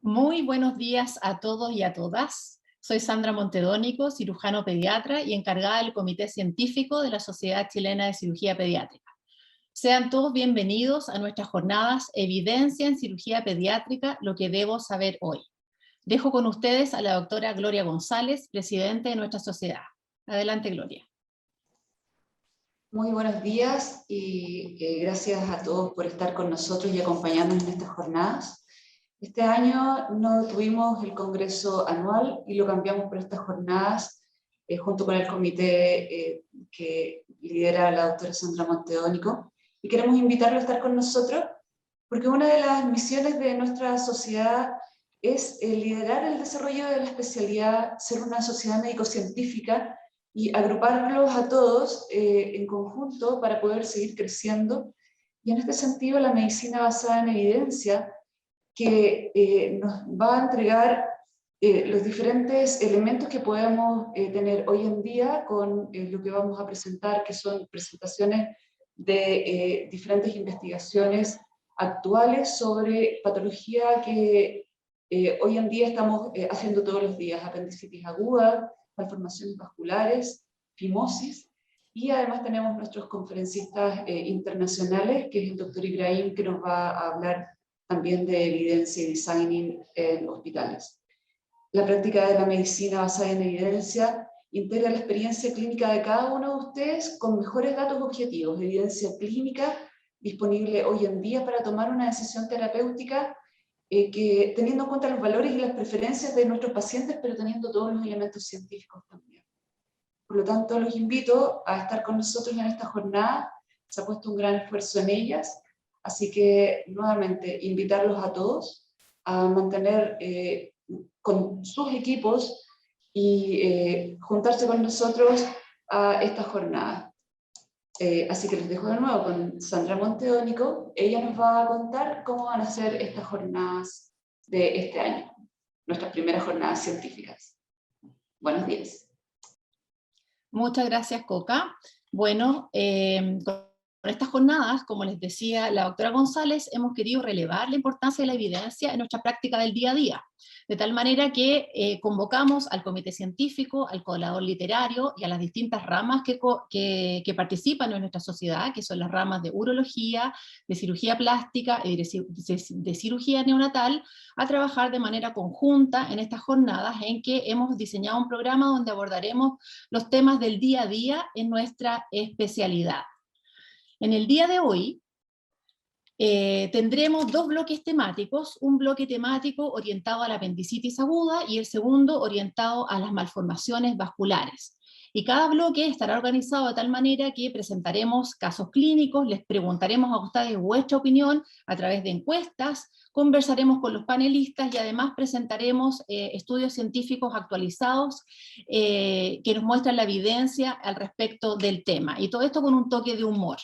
Muy buenos días a todos y a todas. Soy Sandra Montedónico, cirujano pediatra y encargada del Comité Científico de la Sociedad Chilena de Cirugía Pediátrica. Sean todos bienvenidos a nuestras jornadas Evidencia en Cirugía Pediátrica, lo que debo saber hoy. Dejo con ustedes a la doctora Gloria González, presidente de nuestra sociedad. Adelante, Gloria. Muy buenos días y gracias a todos por estar con nosotros y acompañarnos en estas jornadas. Este año no tuvimos el congreso anual y lo cambiamos por estas jornadas junto con el comité que lidera la doctora Sandra Montedónico, y queremos invitarlo a estar con nosotros porque una de las misiones de nuestra sociedad es liderar el desarrollo de la especialidad, ser una sociedad médico-científica y agruparlos a todos en conjunto para poder seguir creciendo. Y en este sentido, la medicina basada en evidencia, que nos va a entregar los diferentes elementos que podemos tener hoy en día con lo que vamos a presentar, que son presentaciones de diferentes investigaciones actuales sobre patología que hoy en día estamos haciendo todos los días: apendicitis aguda, malformaciones vasculares, fimosis, y además tenemos nuestros conferencistas internacionales, que es el doctor Ibrahim, que nos va a hablar también de evidencia y designing en hospitales. La práctica de la medicina basada en evidencia integra la experiencia clínica de cada uno de ustedes con mejores datos objetivos, evidencia clínica disponible hoy en día para tomar una decisión terapéutica que teniendo en cuenta los valores y las preferencias de nuestros pacientes, pero teniendo todos los elementos científicos también. Por lo tanto, los invito a estar con nosotros en esta jornada. Se ha puesto un gran esfuerzo en ellas. Así que, nuevamente, invitarlos a todos a mantener con sus equipos y juntarse con nosotros a esta jornada. Así que les dejo de nuevo con Sandra Montedónico. Ella nos va a contar cómo van a ser estas jornadas de este año, nuestras primeras jornadas científicas. Buenos días. Muchas gracias, Coca. Bueno, con estas jornadas, como les decía la doctora González, hemos querido relevar la importancia de la evidencia en nuestra práctica del día a día, de tal manera que convocamos al comité científico, al colador literario y a las distintas ramas que participan en nuestra sociedad, que son las ramas de urología, de cirugía plástica y de cirugía neonatal, a trabajar de manera conjunta en estas jornadas en que hemos diseñado un programa donde abordaremos los temas del día a día en nuestra especialidad. En el día de hoy tendremos dos bloques temáticos, un bloque temático orientado a la apendicitis aguda y el segundo orientado a las malformaciones vasculares. Y cada bloque estará organizado de tal manera que presentaremos casos clínicos, les preguntaremos a ustedes vuestra opinión a través de encuestas, conversaremos con los panelistas y además presentaremos estudios científicos actualizados que nos muestran la evidencia al respecto del tema. Y todo esto con un toque de humor.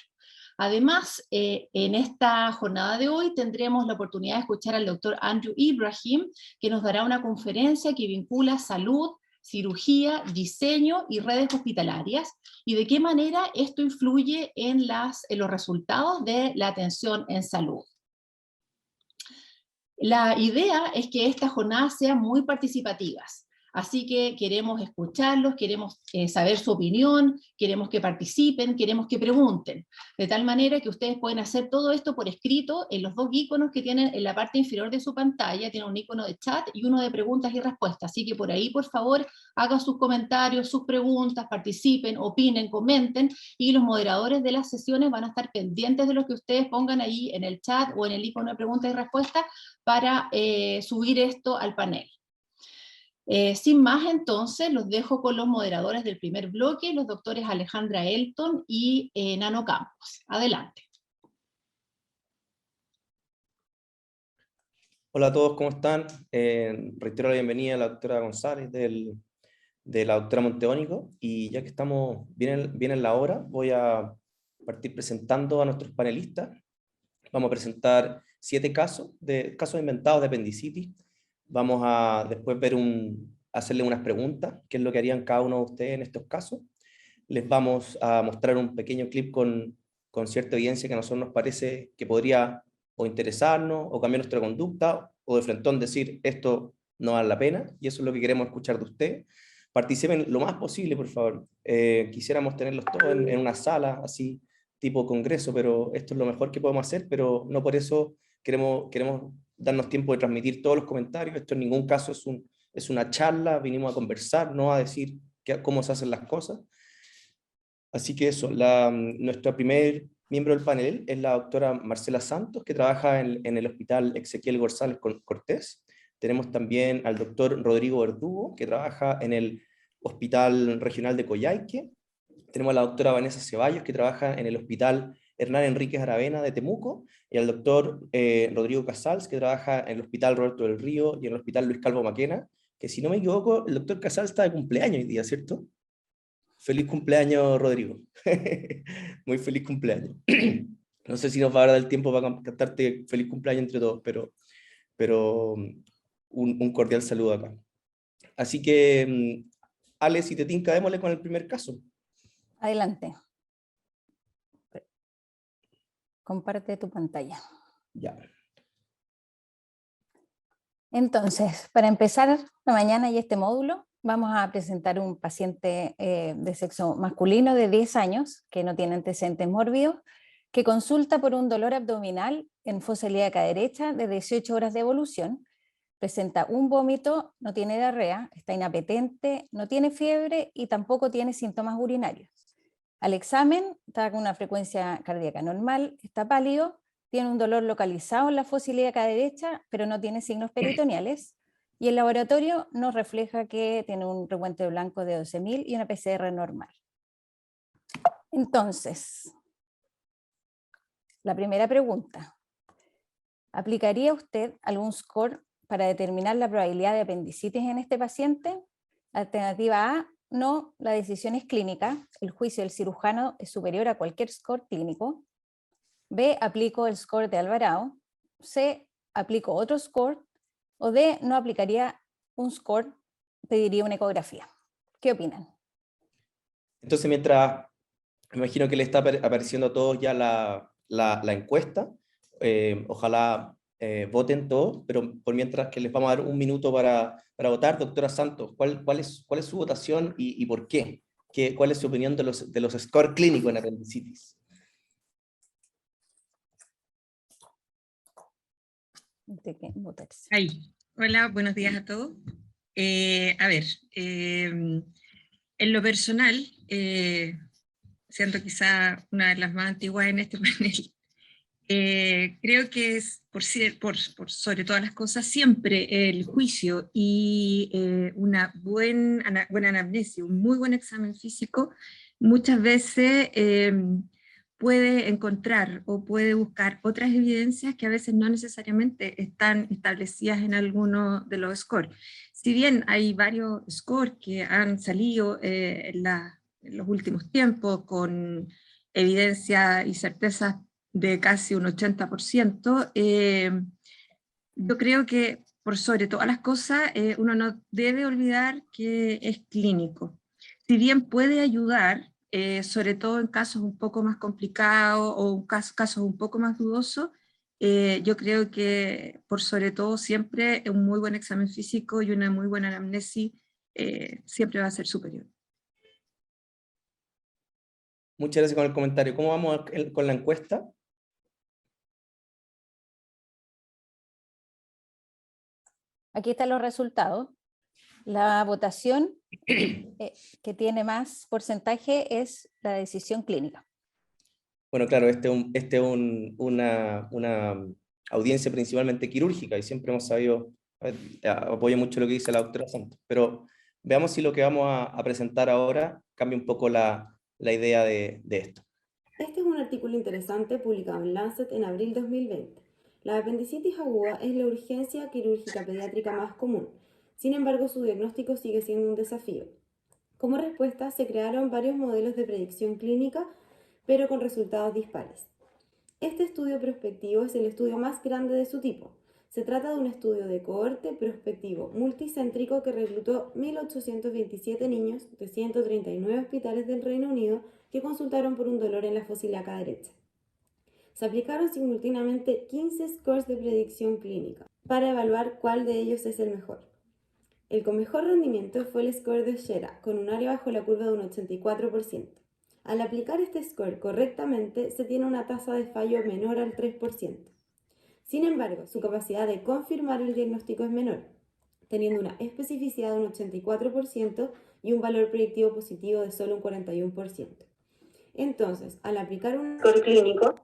Además, en esta jornada de hoy tendremos la oportunidad de escuchar al doctor Andrew Ibrahim, que nos dará una conferencia que vincula salud, cirugía, diseño y redes hospitalarias, y de qué manera esto influye en los resultados de la atención en salud. La idea es que estas jornadas sean muy participativas. Así que queremos escucharlos, queremos saber su opinión, queremos que participen, queremos que pregunten. De tal manera que ustedes pueden hacer todo esto por escrito en los dos iconos que tienen en la parte inferior de su pantalla. Tiene un icono de chat y uno de preguntas y respuestas. Así que por ahí, por favor, hagan sus comentarios, sus preguntas, participen, opinen, comenten, y los moderadores de las sesiones van a estar pendientes de lo que ustedes pongan ahí en el chat o en el icono de preguntas y respuestas para subir esto al panel. Sin más, entonces, los dejo con los moderadores del primer bloque, los doctores Alejandra Elton y Nano Campos. Adelante. Hola a todos, ¿cómo están? Reitero la bienvenida a la doctora González de la doctora Monteónico, y ya que estamos bien en la hora, voy a partir presentando a nuestros panelistas. Vamos a presentar 7 casos inventados de apendicitis. Vamos a después hacerle unas preguntas, qué es lo que harían cada uno de ustedes en estos casos. Les vamos a mostrar un pequeño clip con cierta evidencia que a nosotros nos parece que podría o interesarnos, o cambiar nuestra conducta, o de frentón decir, esto no vale la pena, y eso es lo que queremos escuchar de ustedes. Participen lo más posible, por favor. Quisiéramos tenerlos todos en una sala, así, tipo congreso, pero esto es lo mejor que podemos hacer, pero no por eso queremos darnos tiempo de transmitir todos los comentarios. Esto en ningún caso es una charla, vinimos a conversar, no a decir cómo se hacen las cosas. Así que eso, nuestra primer miembro del panel es la doctora Marcela Santos, que trabaja en el Hospital Ezequiel González Cortés. Tenemos también al doctor Rodrigo Verdugo, que trabaja en el Hospital Regional de Coyhaique. Tenemos a la doctora Vanessa Ceballos, que trabaja en el Hospital Hernán Enríquez Aravena de Temuco, y al doctor Rodrigo Casals, que trabaja en el Hospital Roberto del Río y en el Hospital Luis Calvo Maquena, que si no me equivoco, el doctor Casals está de cumpleaños hoy día, ¿cierto? Feliz cumpleaños, Rodrigo. Muy feliz cumpleaños. No sé si nos va a dar el tiempo para cantarte feliz cumpleaños entre todos, pero un cordial saludo acá. Así que, Ale, si te tinca, démosle con el primer caso. Adelante. Comparte tu pantalla. Ya. Entonces, para empezar la mañana y este módulo, vamos a presentar un paciente de sexo masculino de 10 años, que no tiene antecedentes mórbidos, que consulta por un dolor abdominal en fosa ilíaca derecha de 18 horas de evolución, presenta un vómito, no tiene diarrea, está inapetente, no tiene fiebre y tampoco tiene síntomas urinarios. Al examen está con una frecuencia cardíaca normal, está pálido, tiene un dolor localizado en la fosa ilíaca derecha, pero no tiene signos peritoneales, y el laboratorio nos refleja que tiene un recuento blanco de 12.000 y una PCR normal. Entonces, la primera pregunta: ¿aplicaría usted algún score para determinar la probabilidad de apendicitis en este paciente? Alternativa A: no, la decisión es clínica, el juicio del cirujano es superior a cualquier score clínico. B, aplico el score de Alvarado. C, aplico otro score. O D, no aplicaría un score, pediría una ecografía. ¿Qué opinan? Entonces, mientras, me imagino que le está apareciendo a todos ya la encuesta, ojalá voten todos, pero por mientras que les vamos a dar un minuto para votar. Doctora Santos, ¿cuál es su votación y por qué? ¿Cuál es su opinión de los scores clínicos en apendicitis? Ahí. Hola, buenos días a todos. A ver, en lo personal, siendo quizá una de las más antiguas en este panel, creo que es, por sobre todas las cosas, siempre el juicio y una buena anamnesis, un muy buen examen físico, muchas veces puede encontrar o puede buscar otras evidencias que a veces no necesariamente están establecidas en alguno de los scores. Si bien hay varios scores que han salido en los últimos tiempos con evidencia y certeza de casi un 80%, yo creo que por sobre todas las cosas uno no debe olvidar que es clínico. Si bien puede ayudar, sobre todo en casos un poco más complicados o casos un poco más dudosos, yo creo que por sobre todo siempre un muy buen examen físico y una muy buena anamnesis siempre va a ser superior. Muchas gracias con el comentario. ¿Cómo vamos con la encuesta? Aquí están los resultados. La votación que tiene más porcentaje es la decisión clínica. Bueno, claro, este es una audiencia principalmente quirúrgica y siempre hemos sabido, apoyo mucho lo que dice la doctora Santos, pero veamos si lo que vamos a presentar ahora cambia un poco la idea de esto. Este es un artículo interesante publicado en Lancet en abril 2020. La apendicitis aguda es la urgencia quirúrgica pediátrica más común. Sin embargo, su diagnóstico sigue siendo un desafío. Como respuesta, se crearon varios modelos de predicción clínica, pero con resultados dispares. Este estudio prospectivo es el estudio más grande de su tipo. Se trata de un estudio de cohorte prospectivo multicéntrico que reclutó 1.827 niños de 139 hospitales del Reino Unido que consultaron por un dolor en la fosa ilíaca derecha. Se aplicaron simultáneamente 15 scores de predicción clínica para evaluar cuál de ellos es el mejor. El con mejor rendimiento fue el score de Shera, con un área bajo la curva de un 84%. Al aplicar este score correctamente, se tiene una tasa de fallo menor al 3%. Sin embargo, su capacidad de confirmar el diagnóstico es menor, teniendo una especificidad de un 84% y un valor predictivo positivo de solo un 41%. Entonces, al aplicar un score clínico,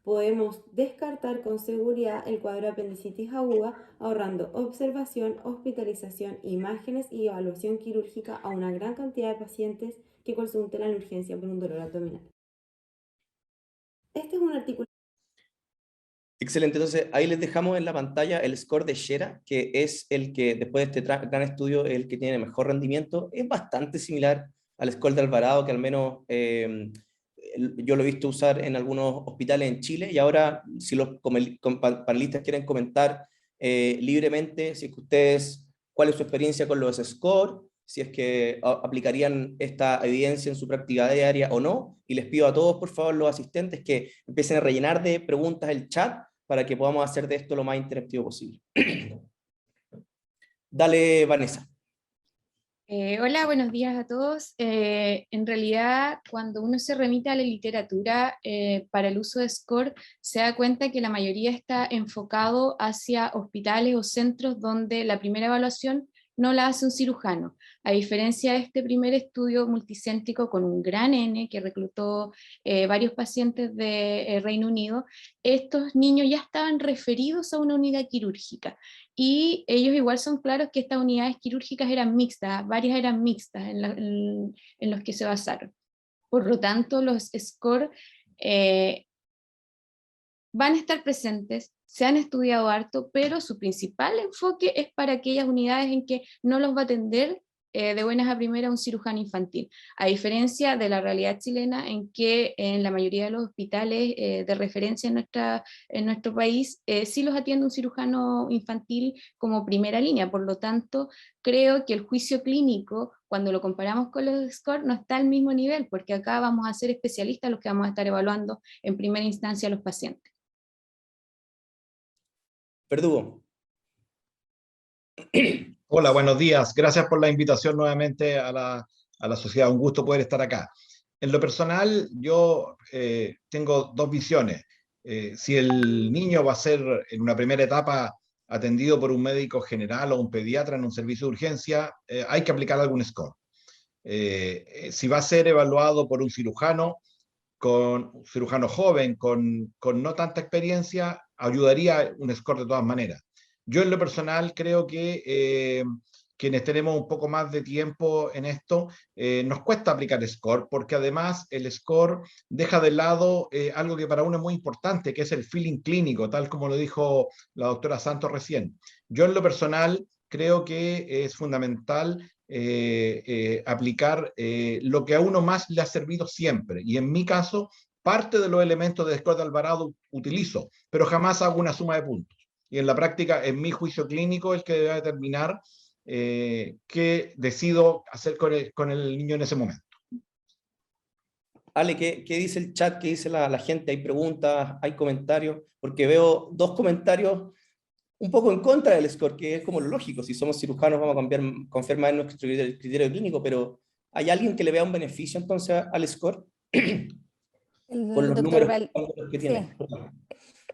podemos descartar con seguridad el cuadro de apendicitis aguda, ahorrando observación, hospitalización, imágenes y evaluación quirúrgica a una gran cantidad de pacientes que consulten a la urgencia por un dolor abdominal. Este es un artículo. Excelente, entonces ahí les dejamos en la pantalla el score de Shera, que es el que después de este gran estudio es el que tiene mejor rendimiento. Es bastante similar al score de Alvarado, que al menos yo lo he visto usar en algunos hospitales en Chile, y ahora si los panelistas quieren comentar libremente, si es que ustedes, cuál es su experiencia con los scores, si es que aplicarían esta evidencia en su práctica diaria o no, y les pido a todos, por favor, los asistentes, que empiecen a rellenar de preguntas el chat para que podamos hacer de esto lo más interactivo posible. Dale, Vanessa. Hola, buenos días a todos. En realidad, cuando uno se remite a la literatura para el uso de SCORE, se da cuenta que la mayoría está enfocado hacia hospitales o centros donde la primera evaluación no la hace un cirujano. A diferencia de este primer estudio multicéntrico con un gran N que reclutó varios pacientes de Reino Unido, estos niños ya estaban referidos a una unidad quirúrgica. Y ellos igual son claros que estas unidades quirúrgicas eran mixtas, varias eran mixtas en los que se basaron. Por lo tanto, los SCORE van a estar presentes, se han estudiado harto, pero su principal enfoque es para aquellas unidades en que no los va a atender de buenas a primeras un cirujano infantil, a diferencia de la realidad chilena en que en la mayoría de los hospitales de referencia en nuestro país sí los atiende un cirujano infantil como primera línea. Por lo tanto, creo que el juicio clínico, cuando lo comparamos con los SCORE, no está al mismo nivel, porque acá vamos a ser especialistas los que vamos a estar evaluando en primera instancia a los pacientes. Verdugo. Hola, buenos días. Gracias por la invitación nuevamente a la sociedad. Un gusto poder estar acá. En lo personal, yo tengo dos visiones. Si el niño va a ser en una primera etapa atendido por un médico general o un pediatra en un servicio de urgencia, hay que aplicar algún score. Si va a ser evaluado por un cirujano joven, con no tanta experiencia, ayudaría un score de todas maneras. Yo en lo personal creo que quienes tenemos un poco más de tiempo en esto, nos cuesta aplicar score, porque además el score deja de lado algo que para uno es muy importante, que es el feeling clínico, tal como lo dijo la doctora Santos recién. Yo en lo personal creo que es fundamental aplicar lo que a uno más le ha servido siempre, y en mi caso, parte de los elementos de score de Alvarado utilizo, pero jamás hago una suma de puntos. Y en la práctica, en mi juicio clínico, el que debe determinar qué decido hacer con el niño en ese momento. Ale, ¿qué dice el chat? ¿Qué dice la gente? ¿Hay preguntas? ¿Hay comentarios? Porque veo dos comentarios un poco en contra del score, que es como lo lógico. Si somos cirujanos vamos a confiar más en nuestro criterio clínico, pero ¿hay alguien que le vea un beneficio entonces al score? Por los números que tiene. Sí.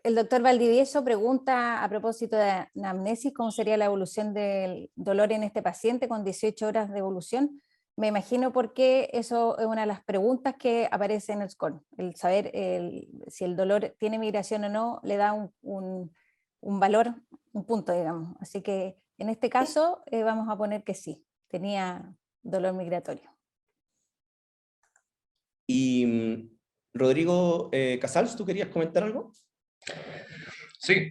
El doctor Valdivieso pregunta a propósito de anamnesis, ¿cómo sería la evolución del dolor en este paciente con 18 horas de evolución? Me imagino porque eso es una de las preguntas que aparece en el score. El saber si el dolor tiene migración o no le da un valor, un punto, digamos. Así que en este caso vamos a poner que sí, tenía dolor migratorio. Y Rodrigo Casals, ¿tú querías comentar algo? Sí,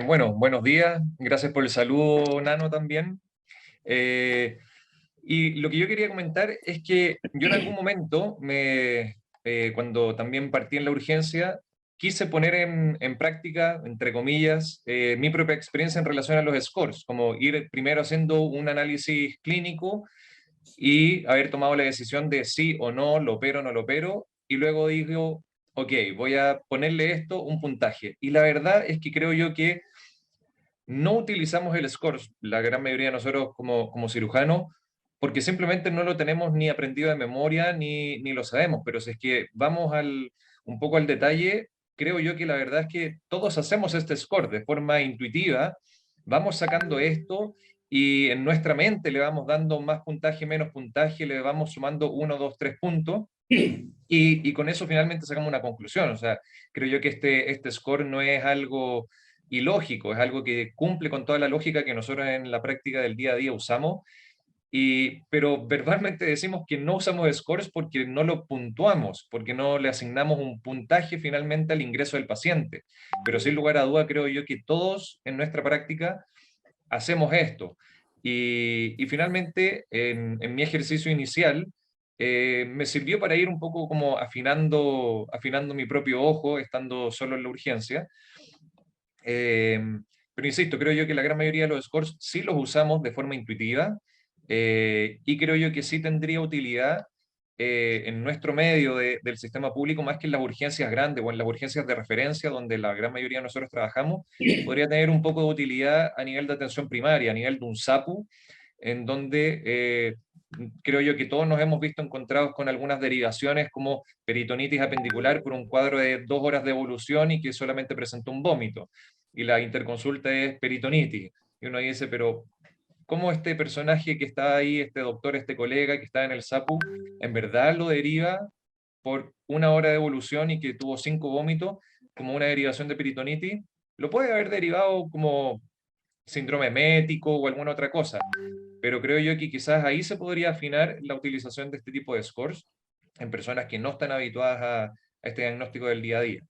bueno, buenos días, gracias por el saludo, Nano, también. Y lo que yo quería comentar es que yo en algún momento, cuando también partí en la urgencia, quise poner en práctica, entre comillas, mi propia experiencia en relación a los scores, como ir primero haciendo un análisis clínico y haber tomado la decisión de sí o no, lo opero o no lo opero, y luego digo, ok, voy a ponerle esto un puntaje. Y la verdad es que creo yo que no utilizamos el score, la gran mayoría de nosotros como cirujanos, porque simplemente no lo tenemos ni aprendido de memoria ni lo sabemos, pero si es que vamos un poco al detalle, creo yo que la verdad es que todos hacemos este score de forma intuitiva, vamos sacando esto y en nuestra mente le vamos dando más puntaje, menos puntaje, le vamos sumando 1, 2, 3 puntos, y con eso finalmente sacamos una conclusión. O sea, creo yo que este score no es algo ilógico, es algo que cumple con toda la lógica que nosotros en la práctica del día a día usamos, pero verbalmente decimos que no usamos scores porque no lo puntuamos, porque no le asignamos un puntaje finalmente al ingreso del paciente. Pero sin lugar a duda creo yo que todos en nuestra práctica hacemos esto. Y finalmente, en mi ejercicio inicial, me sirvió para ir un poco como afinando mi propio ojo, estando solo en la urgencia. Pero insisto, creo yo que la gran mayoría de los scores sí los usamos de forma intuitiva, y creo yo que sí tendría utilidad en nuestro medio del sistema público, más que en las urgencias grandes o en las urgencias de referencia, donde la gran mayoría de nosotros trabajamos, podría tener un poco de utilidad a nivel de atención primaria, a nivel de un SAPU, en donde creo yo que todos nos hemos visto encontrados con algunas derivaciones como peritonitis apendicular por un cuadro de 2 horas de evolución y que solamente presentó un vómito. Y la interconsulta es peritonitis. Y uno dice, pero ¿cómo este personaje que está ahí, este doctor, este colega que está en el SAPU, en verdad lo deriva por 1 hora de evolución y que tuvo 5 vómitos como una derivación de peritonitis? Lo puede haber derivado como síndrome emético o alguna otra cosa, pero creo yo que quizás ahí se podría afinar la utilización de este tipo de scores en personas que no están habituadas a este diagnóstico del día a día.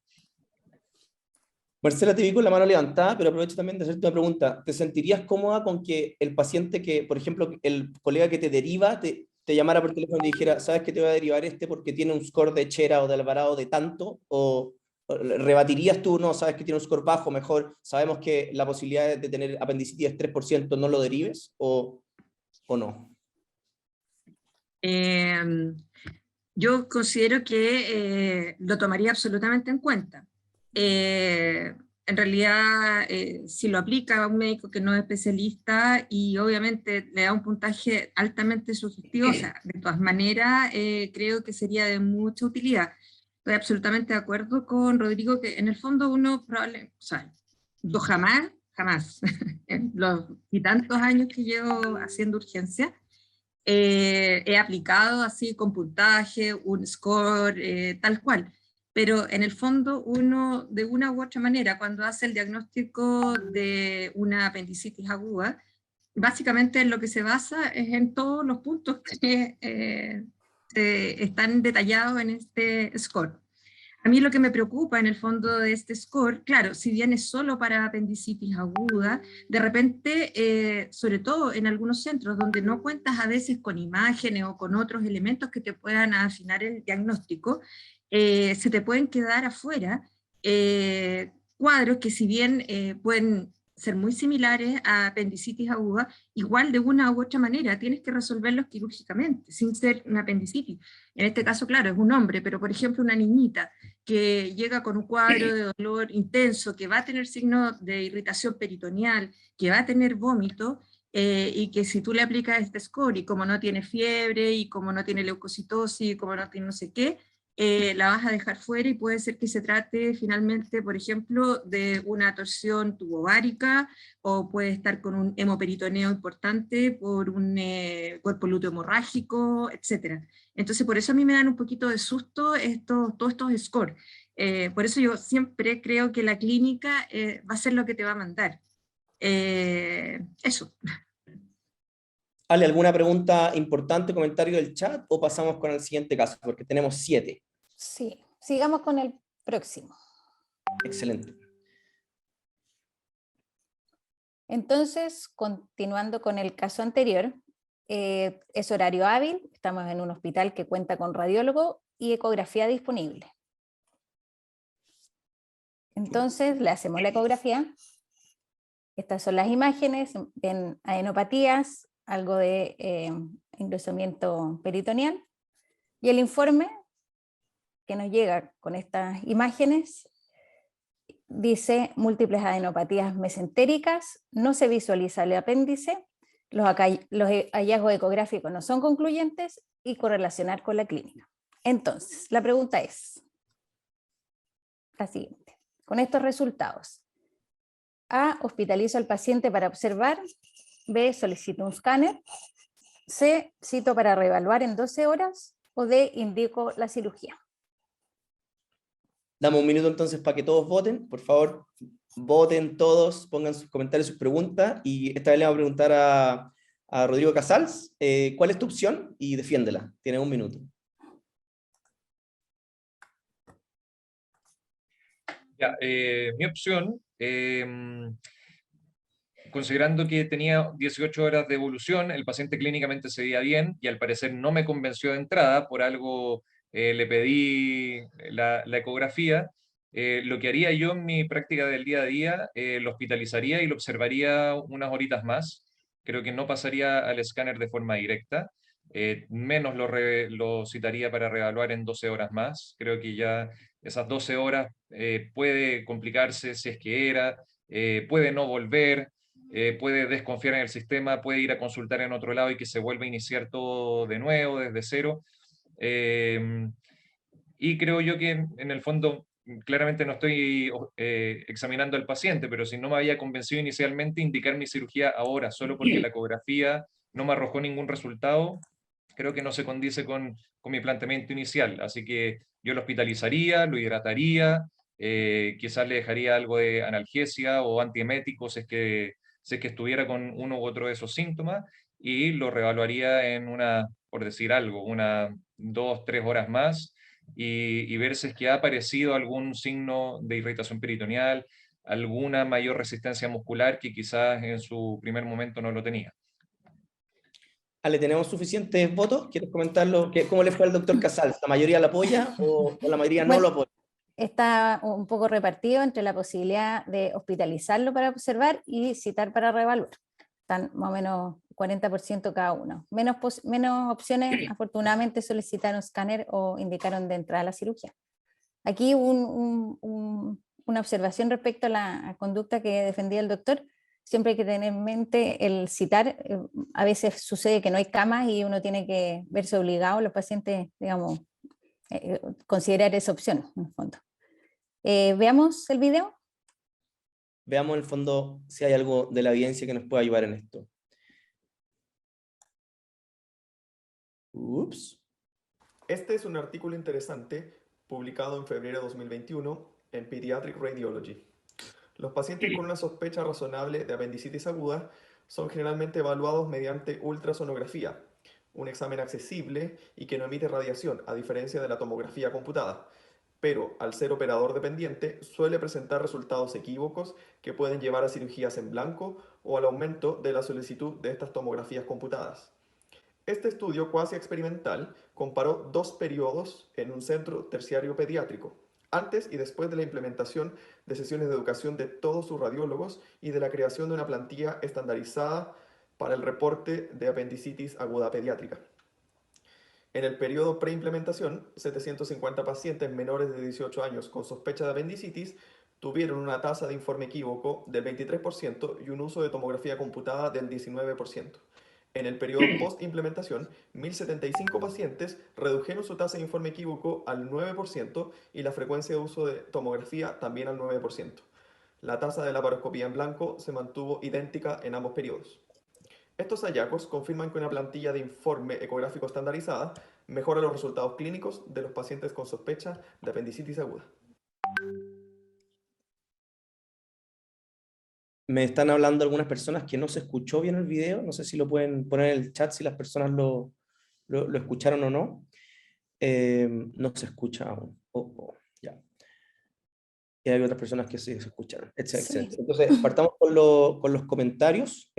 Marcela, te vi con la mano levantada, pero aprovecho también de hacerte una pregunta. ¿Te sentirías cómoda con que el paciente que, por ejemplo, el colega que te deriva, te llamara por teléfono y dijera, sabes que te voy a derivar porque tiene un score de Chera o de Alvarado de tanto? ¿O rebatirías tú, no, sabes que tiene un score bajo, mejor sabemos que la posibilidad de tener apendicitis es 3%, no lo derives? ¿O no? Yo considero que lo tomaría absolutamente en cuenta. En realidad, si lo aplica a un médico que no es especialista y obviamente le da un puntaje altamente subjetivo, o sea, de todas maneras, creo que sería de mucha utilidad. Estoy absolutamente de acuerdo con Rodrigo que en el fondo uno probablemente, o sea, yo jamás, en los y tantos años que llevo haciendo urgencia, he aplicado así con puntaje, un score, tal cual. Pero en el fondo uno, de una u otra manera, cuando hace el diagnóstico de una apendicitis aguda, básicamente en lo que se basa es en todos los puntos que están detallados en este score. A mí lo que me preocupa en el fondo de este score, claro, si bien es solo para apendicitis aguda, de repente, sobre todo en algunos centros donde no cuentas a veces con imágenes o con otros elementos que te puedan afinar el diagnóstico, se te pueden quedar afuera cuadros que si bien pueden ser muy similares a apendicitis aguda, igual de una u otra manera tienes que resolverlos quirúrgicamente, sin ser una apendicitis. En este caso, claro, es un hombre, pero por ejemplo una niñita que llega con un cuadro de dolor intenso, que va a tener signos de irritación peritoneal, que va a tener vómito, y que si tú le aplicas este score, y como no tiene fiebre, y como no tiene leucocitosis, y como no tiene no sé qué, la vas a dejar fuera y puede ser que se trate finalmente, por ejemplo, de una torsión tubovárica, o puede estar con un hemoperitoneo importante por un cuerpo lúteo hemorrágico, etc. Entonces, por eso a mí me dan un poquito de susto todos estos scores. Por eso yo siempre creo que la clínica va a ser lo que te va a mandar. Eso. Ale, ¿alguna pregunta importante, comentario del chat, o pasamos con el siguiente caso? Porque tenemos 7. Sí, sigamos con el próximo. Excelente. Entonces, continuando con el caso anterior, es horario hábil, estamos en un hospital que cuenta con radiólogo y ecografía disponible. Entonces, le hacemos la ecografía. Estas son las imágenes, ven adenopatías, algo de engrosamiento peritoneal, y el informe que nos llega con estas imágenes dice múltiples adenopatías mesentéricas, no se visualiza el apéndice, los hallazgos ecográficos no son concluyentes y correlacionar con la clínica. Entonces, la pregunta es la siguiente. Con estos resultados, A, hospitalizo al paciente para observar, B, solicito un escáner, C, cito para reevaluar en 12 horas, o D, indico la cirugía. Damos un minuto entonces para que todos voten. Por favor, voten todos, pongan sus comentarios, sus preguntas, y esta vez le vamos a preguntar a Rodrigo Casals, ¿cuál es tu opción? Y defiéndela, tienes un minuto. Ya, mi opción, considerando que tenía 18 horas de evolución, el paciente clínicamente se veía bien y al parecer no me convenció de entrada, por algo le pedí la ecografía. Lo que haría yo en mi práctica del día a día, lo hospitalizaría y lo observaría unas horitas más. Creo que no pasaría al escáner de forma directa. Menos lo citaría para reevaluar en 12 horas más. Creo que ya esas 12 horas puede complicarse si es que puede no volver, puede desconfiar en el sistema, puede ir a consultar en otro lado y que se vuelva a iniciar todo de nuevo, desde cero. Y creo yo que en el fondo, claramente no estoy examinando al paciente, pero si no me había convencido inicialmente, indicar mi cirugía ahora, solo porque la ecografía no me arrojó ningún resultado, creo que no se condice con mi planteamiento inicial. Así que yo lo hospitalizaría, lo hidrataría, quizás le dejaría algo de analgesia o antiemético si es que estuviera con uno u otro de esos síntomas, y lo reevaluaría en por decir algo, 2, 3 horas más, y ver si es que ha aparecido algún signo de irritación peritoneal, alguna mayor resistencia muscular que quizás en su primer momento no lo tenía. Ale, ¿tenemos suficientes votos? ¿Quieres comentarlo? ¿Cómo le fue al doctor Casals? ¿La mayoría lo apoya o la mayoría no lo apoya? Está un poco repartido entre la posibilidad de hospitalizarlo para observar y citar para reevaluar. Están más o menos 40% cada uno. Menos opciones, afortunadamente, solicitaron escáner o indicaron de entrada a la cirugía. Aquí una observación respecto a la conducta que defendía el doctor. Siempre hay que tener en mente el citar. A veces sucede que no hay camas y uno tiene que verse obligado, los pacientes, digamos, considerar esa opción, en el fondo. ¿Veamos el video? Veamos en el fondo si hay algo de la evidencia que nos pueda ayudar en esto. Ups. Este es un artículo interesante publicado en febrero de 2021 en Pediatric Radiology. Los pacientes con una sospecha razonable de apendicitis aguda son generalmente evaluados mediante ultrasonografía, un examen accesible y que no emite radiación, a diferencia de la tomografía computada, pero al ser operador dependiente suele presentar resultados equívocos que pueden llevar a cirugías en blanco o al aumento de la solicitud de estas tomografías computadas. Este estudio cuasi experimental comparó 2 periodos en un centro terciario pediátrico, antes y después de la implementación de sesiones de educación de todos sus radiólogos y de la creación de una plantilla estandarizada para el reporte de apendicitis aguda pediátrica. En el periodo preimplementación, 750 pacientes menores de 18 años con sospecha de apendicitis tuvieron una tasa de informe equívoco del 23% y un uso de tomografía computada del 19%. En el periodo post-implementación, 1.075 pacientes redujeron su tasa de informe equívoco al 9% y la frecuencia de uso de tomografía también al 9%. La tasa de laparoscopía en blanco se mantuvo idéntica en ambos periodos. Estos hallazgos confirman que una plantilla de informe ecográfico estandarizada mejora los resultados clínicos de los pacientes con sospecha de apendicitis aguda. Me están hablando algunas personas que no se escuchó bien el video, no sé si lo pueden poner en el chat si las personas lo escucharon o no. No se escucha aún. Ya. Y hay otras personas que sí se escucharon. Excelente. Sí. Entonces, partamos con los comentarios.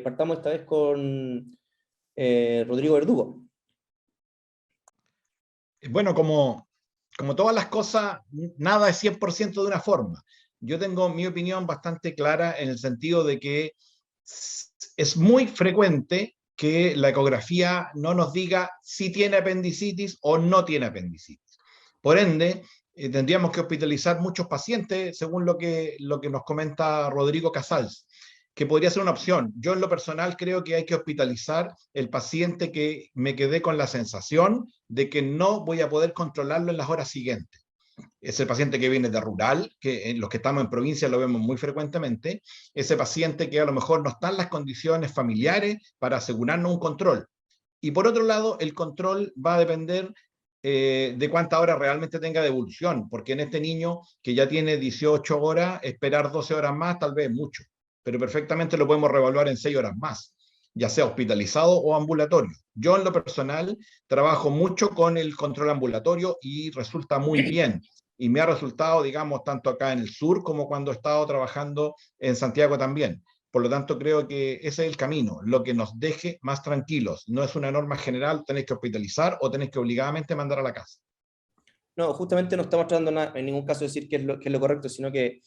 Partamos esta vez con Rodrigo Verdugo. Bueno, como todas las cosas, nada es 100% de una forma. Yo tengo mi opinión bastante clara en el sentido de que es muy frecuente que la ecografía no nos diga si tiene apendicitis o no tiene apendicitis. Por ende, tendríamos que hospitalizar muchos pacientes, según lo que nos comenta Rodrigo Casals, que podría ser una opción. Yo en lo personal creo que hay que hospitalizar el paciente que me quedé con la sensación de que no voy a poder controlarlo en las horas siguientes. Es el paciente que viene de rural, que en los que estamos en provincia lo vemos muy frecuentemente, ese paciente que a lo mejor no está en las condiciones familiares para asegurarnos un control. Y por otro lado, el control va a depender de cuántas horas realmente tenga de evolución, porque en este niño que ya tiene 18 horas, esperar 12 horas más tal vez es mucho, pero perfectamente lo podemos reevaluar en 6 horas más, ya sea hospitalizado o ambulatorio. Yo en lo personal trabajo mucho con el control ambulatorio y resulta muy bien. Y me ha resultado, digamos, tanto acá en el sur como cuando he estado trabajando en Santiago también. Por lo tanto, creo que ese es el camino, lo que nos deje más tranquilos. No es una norma general, tenéis que hospitalizar o tenéis que obligadamente mandar a la casa. No, justamente no estamos tratando en ningún caso de decir que es lo correcto, sino que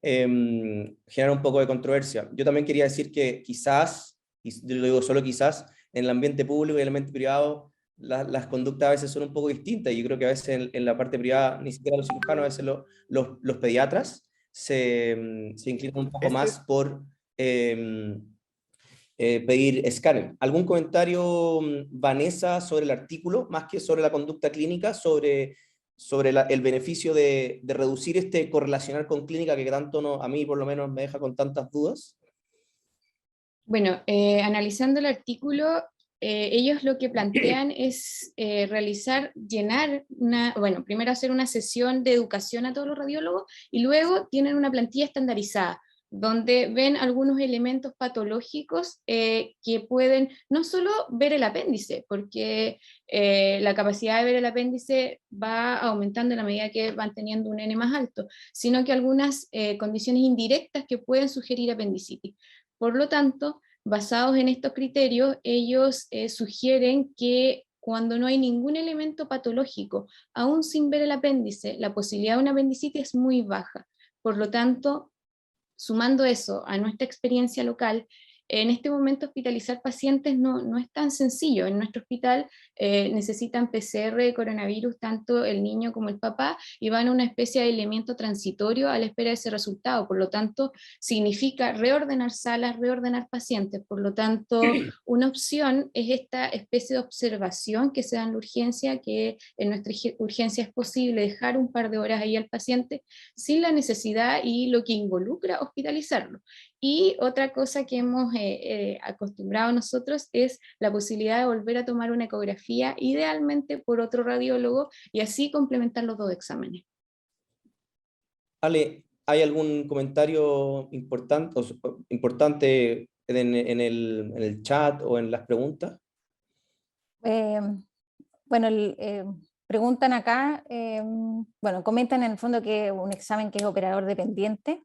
generar un poco de controversia. Yo también quería decir que quizás, y lo digo solo quizás, en el ambiente público y en el ambiente privado, las conductas a veces son un poco distintas. Y yo creo que a veces en la parte privada, ni siquiera los cirujanos, a veces los pediatras se inclinan un poco más por pedir escáner. ¿Algún comentario, Vanessa, sobre el artículo, más que sobre la conducta clínica, sobre el beneficio de reducir correlacionar con clínica que tanto a mí por lo menos me deja con tantas dudas? Bueno, analizando el artículo, ellos lo que plantean es primero hacer una sesión de educación a todos los radiólogos y luego tienen una plantilla estandarizada donde ven algunos elementos patológicos que pueden no solo ver el apéndice, porque la capacidad de ver el apéndice va aumentando en la medida que van teniendo un N más alto, sino que algunas condiciones indirectas que pueden sugerir apendicitis. Por lo tanto, basados en estos criterios, ellos sugieren que cuando no hay ningún elemento patológico, aún sin ver el apéndice, la posibilidad de una apendicitis es muy baja. Por lo tanto, sumando eso a nuestra experiencia local, en este momento hospitalizar pacientes no es tan sencillo. En nuestro hospital necesitan PCR de coronavirus tanto el niño como el papá y van a una especie de elemento transitorio a la espera de ese resultado. Por lo tanto, significa reordenar salas, reordenar pacientes. Por lo tanto, una opción es esta especie de observación que se da en la urgencia, que en nuestra urgencia es posible dejar un par de horas ahí al paciente sin la necesidad y lo que involucra hospitalizarlo. Y otra cosa que hemos acostumbrado nosotros es la posibilidad de volver a tomar una ecografía, idealmente por otro radiólogo, y así complementar los dos exámenes. Ale, ¿hay algún comentario importante en el chat o en las preguntas? Bueno, preguntan acá, comentan en el fondo que un examen que es operador dependiente.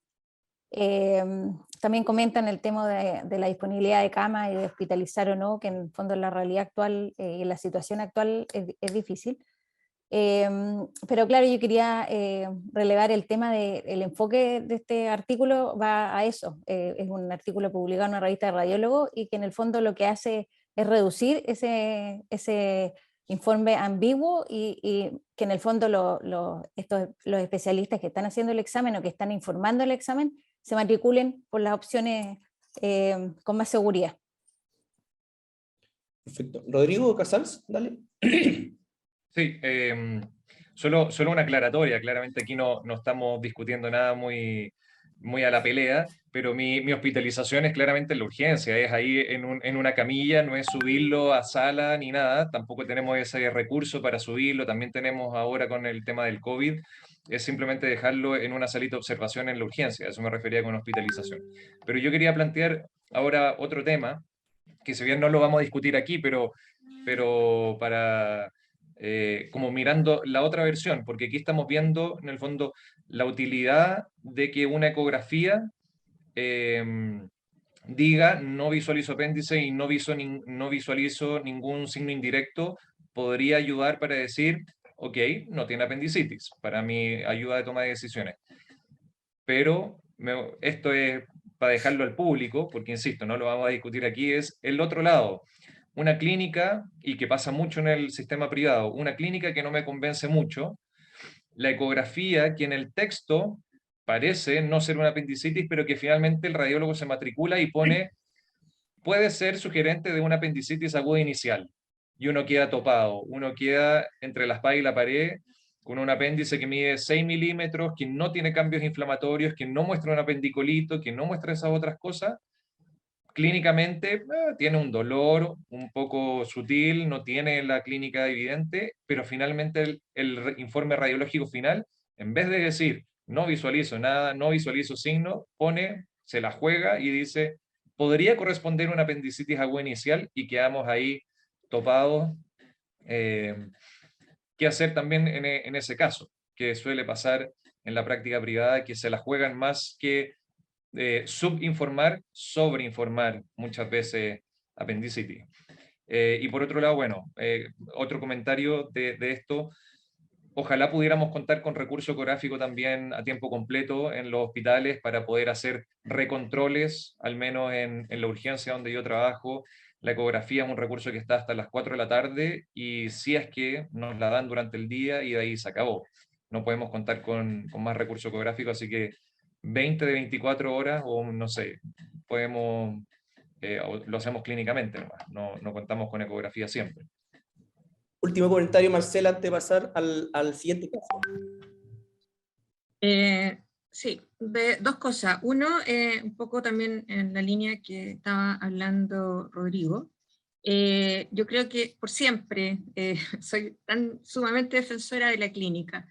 También comentan el tema de la disponibilidad de cama y de hospitalizar o no, que en el fondo en la realidad actual y en la situación actual es difícil. Pero claro, yo quería relevar el tema del enfoque de este artículo va a eso. Es un artículo publicado en una revista de radiólogos y que en el fondo lo que hace es reducir informe ambiguo y que en el fondo los especialistas que están haciendo el examen o que están informando el examen se matriculen por las opciones con más seguridad. Perfecto. Rodrigo Casals, dale. Sí, solo una aclaratoria. Claramente aquí no estamos discutiendo nada muy a la pelea, pero mi hospitalización es claramente en la urgencia, es ahí en una camilla, no es subirlo a sala ni nada, tampoco tenemos ese recurso para subirlo, también tenemos ahora con el tema del COVID, es simplemente dejarlo en una salita de observación en la urgencia, a eso me refería con hospitalización. Pero yo quería plantear ahora otro tema, que si bien no lo vamos a discutir aquí, pero para... como mirando la otra versión, porque aquí estamos viendo en el fondo la utilidad de que una ecografía diga no visualizo apéndice y no visualizo ningún signo indirecto, podría ayudar para decir, ok, no tiene apendicitis, para mi ayuda de toma de decisiones. Pero esto es para dejarlo al público, porque insisto, no lo vamos a discutir aquí, es el otro lado. Una clínica, y que pasa mucho en el sistema privado, una clínica que no me convence mucho, la ecografía que en el texto parece no ser una apendicitis, pero que finalmente el radiólogo se matricula y pone, puede ser sugerente de una apendicitis aguda inicial. Y uno queda topado, uno queda entre la espada y la pared, con un apéndice que mide 6 milímetros, que no tiene cambios inflamatorios, que no muestra un apendicolito, que no muestra esas otras cosas. Clínicamente tiene un dolor un poco sutil, no tiene la clínica evidente, pero finalmente el informe radiológico final, en vez de decir no visualizo nada, no visualizo signo, se la juega y dice podría corresponder una apendicitis aguda inicial y quedamos ahí topados. ¿Qué hacer también en ese caso? Que suele pasar en la práctica privada, que se la juegan más que subinformar, sobreinformar muchas veces apendicitis. Y por otro lado, bueno, otro comentario de esto, ojalá pudiéramos contar con recurso ecográfico también a tiempo completo en los hospitales para poder hacer recontroles, al menos en la urgencia donde yo trabajo. La ecografía es un recurso que está hasta las 4 de la tarde y si es que nos la dan durante el día y de ahí se acabó. No podemos contar con más recurso ecográfico, así que 20 de 24 horas o no sé, podemos, lo hacemos clínicamente nomás, no contamos con ecografía siempre. Último comentario, Marcela, antes de pasar al siguiente caso. Sí, dos cosas. Uno, un poco también en la línea que estaba hablando Rodrigo. Yo creo que por siempre soy tan sumamente defensora de la clínica.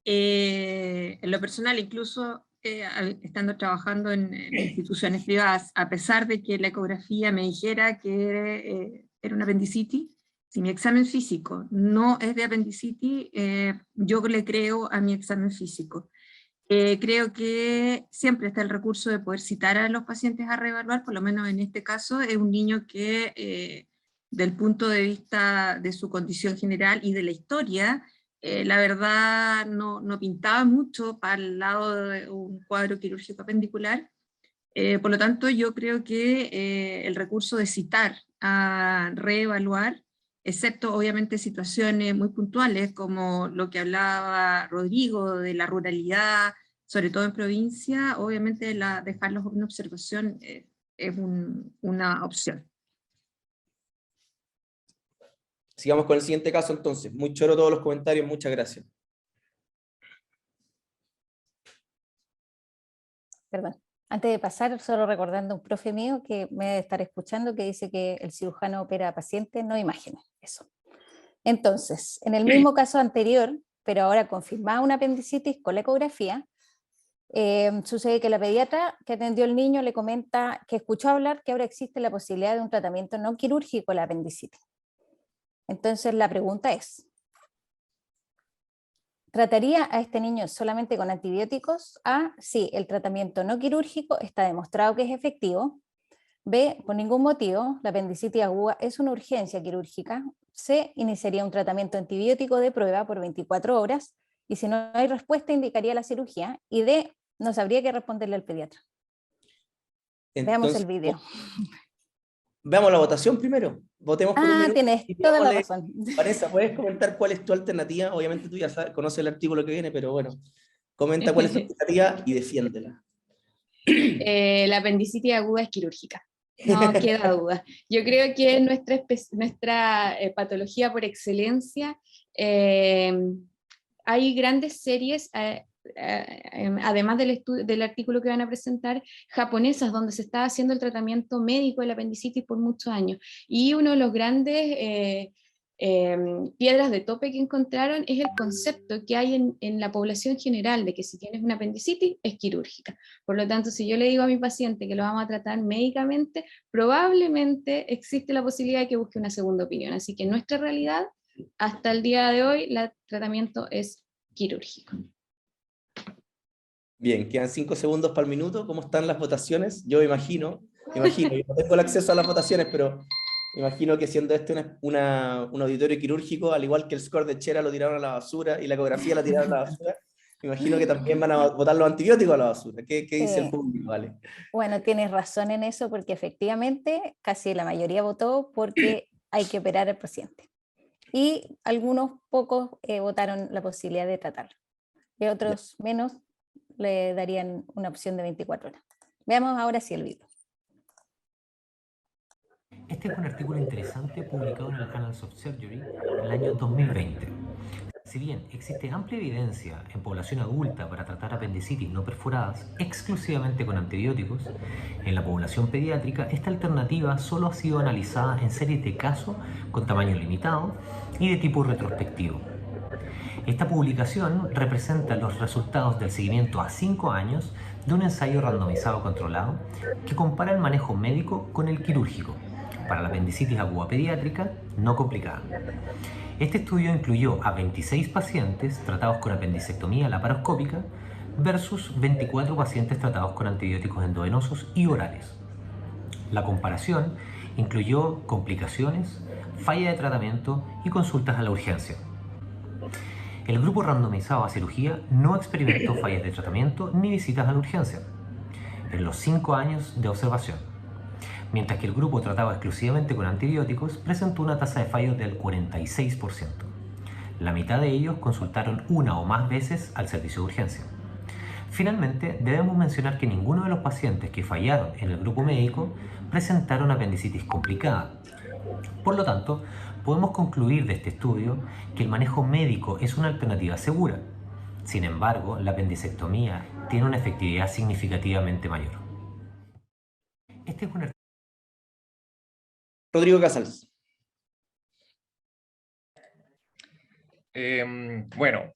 En lo personal, incluso estando trabajando en instituciones privadas, a pesar de que la ecografía me dijera que era una apendicitis, si mi examen físico no es de apendicitis, yo le creo a mi examen físico. Creo que siempre está el recurso de poder citar a los pacientes a reevaluar, por lo menos en este caso es un niño que del punto de vista de su condición general y de la historia, la verdad no pintaba mucho para el lado de un cuadro quirúrgico apendicular. Por lo tanto, yo creo que el recurso de citar a reevaluar, excepto obviamente situaciones muy puntuales como lo que hablaba Rodrigo de la ruralidad, sobre todo en provincia, obviamente dejarlos en observación es una opción. Sigamos con el siguiente caso entonces. Muy choro todos los comentarios, muchas gracias. Perdón. Antes de pasar, solo recordando a un profe mío que me debe estar escuchando, que dice que el cirujano opera a pacientes, no imágenes. Eso. Entonces, en el mismo caso anterior, pero ahora confirmada una apendicitis con la ecografía, sucede que la pediatra que atendió al niño le comenta que escuchó hablar que ahora existe la posibilidad de un tratamiento no quirúrgico a la apendicitis. Entonces la pregunta es, ¿trataría a este niño solamente con antibióticos? A, sí, el tratamiento no quirúrgico está demostrado que es efectivo. B, por ningún motivo, la apendicitis aguda es una urgencia quirúrgica. C, iniciaría un tratamiento antibiótico de prueba por 24 horas y si no hay respuesta indicaría la cirugía. Y D, no sabría qué responderle al pediatra. Veamos el video. Veamos la votación primero. Votemos por un minuto. Tienes Y toda la digámosle, razón. Vanessa, ¿puedes comentar cuál es tu alternativa? Obviamente tú ya sabes, conoces el artículo que viene, pero bueno, comenta cuál es tu alternativa y defiéndela. La apendicitis aguda es quirúrgica. No queda duda. Yo creo que es nuestra patología por excelencia. Hay grandes series, además del artículo que van a presentar, japonesas, donde se está haciendo el tratamiento médico de la apendicitis por muchos años. Y uno de los grandes piedras de tope que encontraron es el concepto que hay en la población general de que si tienes una apendicitis es quirúrgica. Por lo tanto, si yo le digo a mi paciente que lo vamos a tratar médicamente, probablemente existe la posibilidad de que busque una segunda opinión. Así que en nuestra realidad, hasta el día de hoy, el tratamiento es quirúrgico. Bien, quedan 5 segundos para el minuto. ¿Cómo están las votaciones? Yo imagino, yo no tengo el acceso a las votaciones, pero imagino que siendo este un auditorio quirúrgico, al igual que el score de Chera lo tiraron a la basura y la ecografía la tiraron a la basura, imagino que también van a votar los antibióticos a la basura. ¿Qué dice el público? Vale. Bueno, tienes razón en eso, porque efectivamente casi la mayoría votó porque hay que operar al paciente. Y algunos pocos votaron la posibilidad de tratarlo. Y otros menos le darían una opción de 24 horas. Veamos ahora sí el video. Este es un artículo interesante publicado en el Annals of Surgery en el año 2020. Si bien existe amplia evidencia en población adulta para tratar apendicitis no perforadas exclusivamente con antibióticos, en la población pediátrica esta alternativa solo ha sido analizada en series de casos con tamaño limitado y de tipo retrospectivo. Esta publicación representa los resultados del seguimiento a 5 años de un ensayo randomizado controlado que compara el manejo médico con el quirúrgico para la apendicitis aguda pediátrica no complicada. Este estudio incluyó a 26 pacientes tratados con apendicectomía laparoscópica versus 24 pacientes tratados con antibióticos endovenosos y orales. La comparación incluyó complicaciones, falla de tratamiento y consultas a la urgencia. El grupo randomizado a cirugía no experimentó fallas de tratamiento ni visitas a la urgencia en los 5 años de observación, mientras que el grupo tratado exclusivamente con antibióticos presentó una tasa de fallos del 46%. La mitad de ellos consultaron una o más veces al servicio de urgencia. Finalmente, debemos mencionar que ninguno de los pacientes que fallaron en el grupo médico presentaron apendicitis complicada. Por lo tanto, podemos concluir de este estudio que el manejo médico es una alternativa segura. Sin embargo, la apendicectomía tiene una efectividad significativamente mayor. Este es un Rodrigo Casals. Bueno,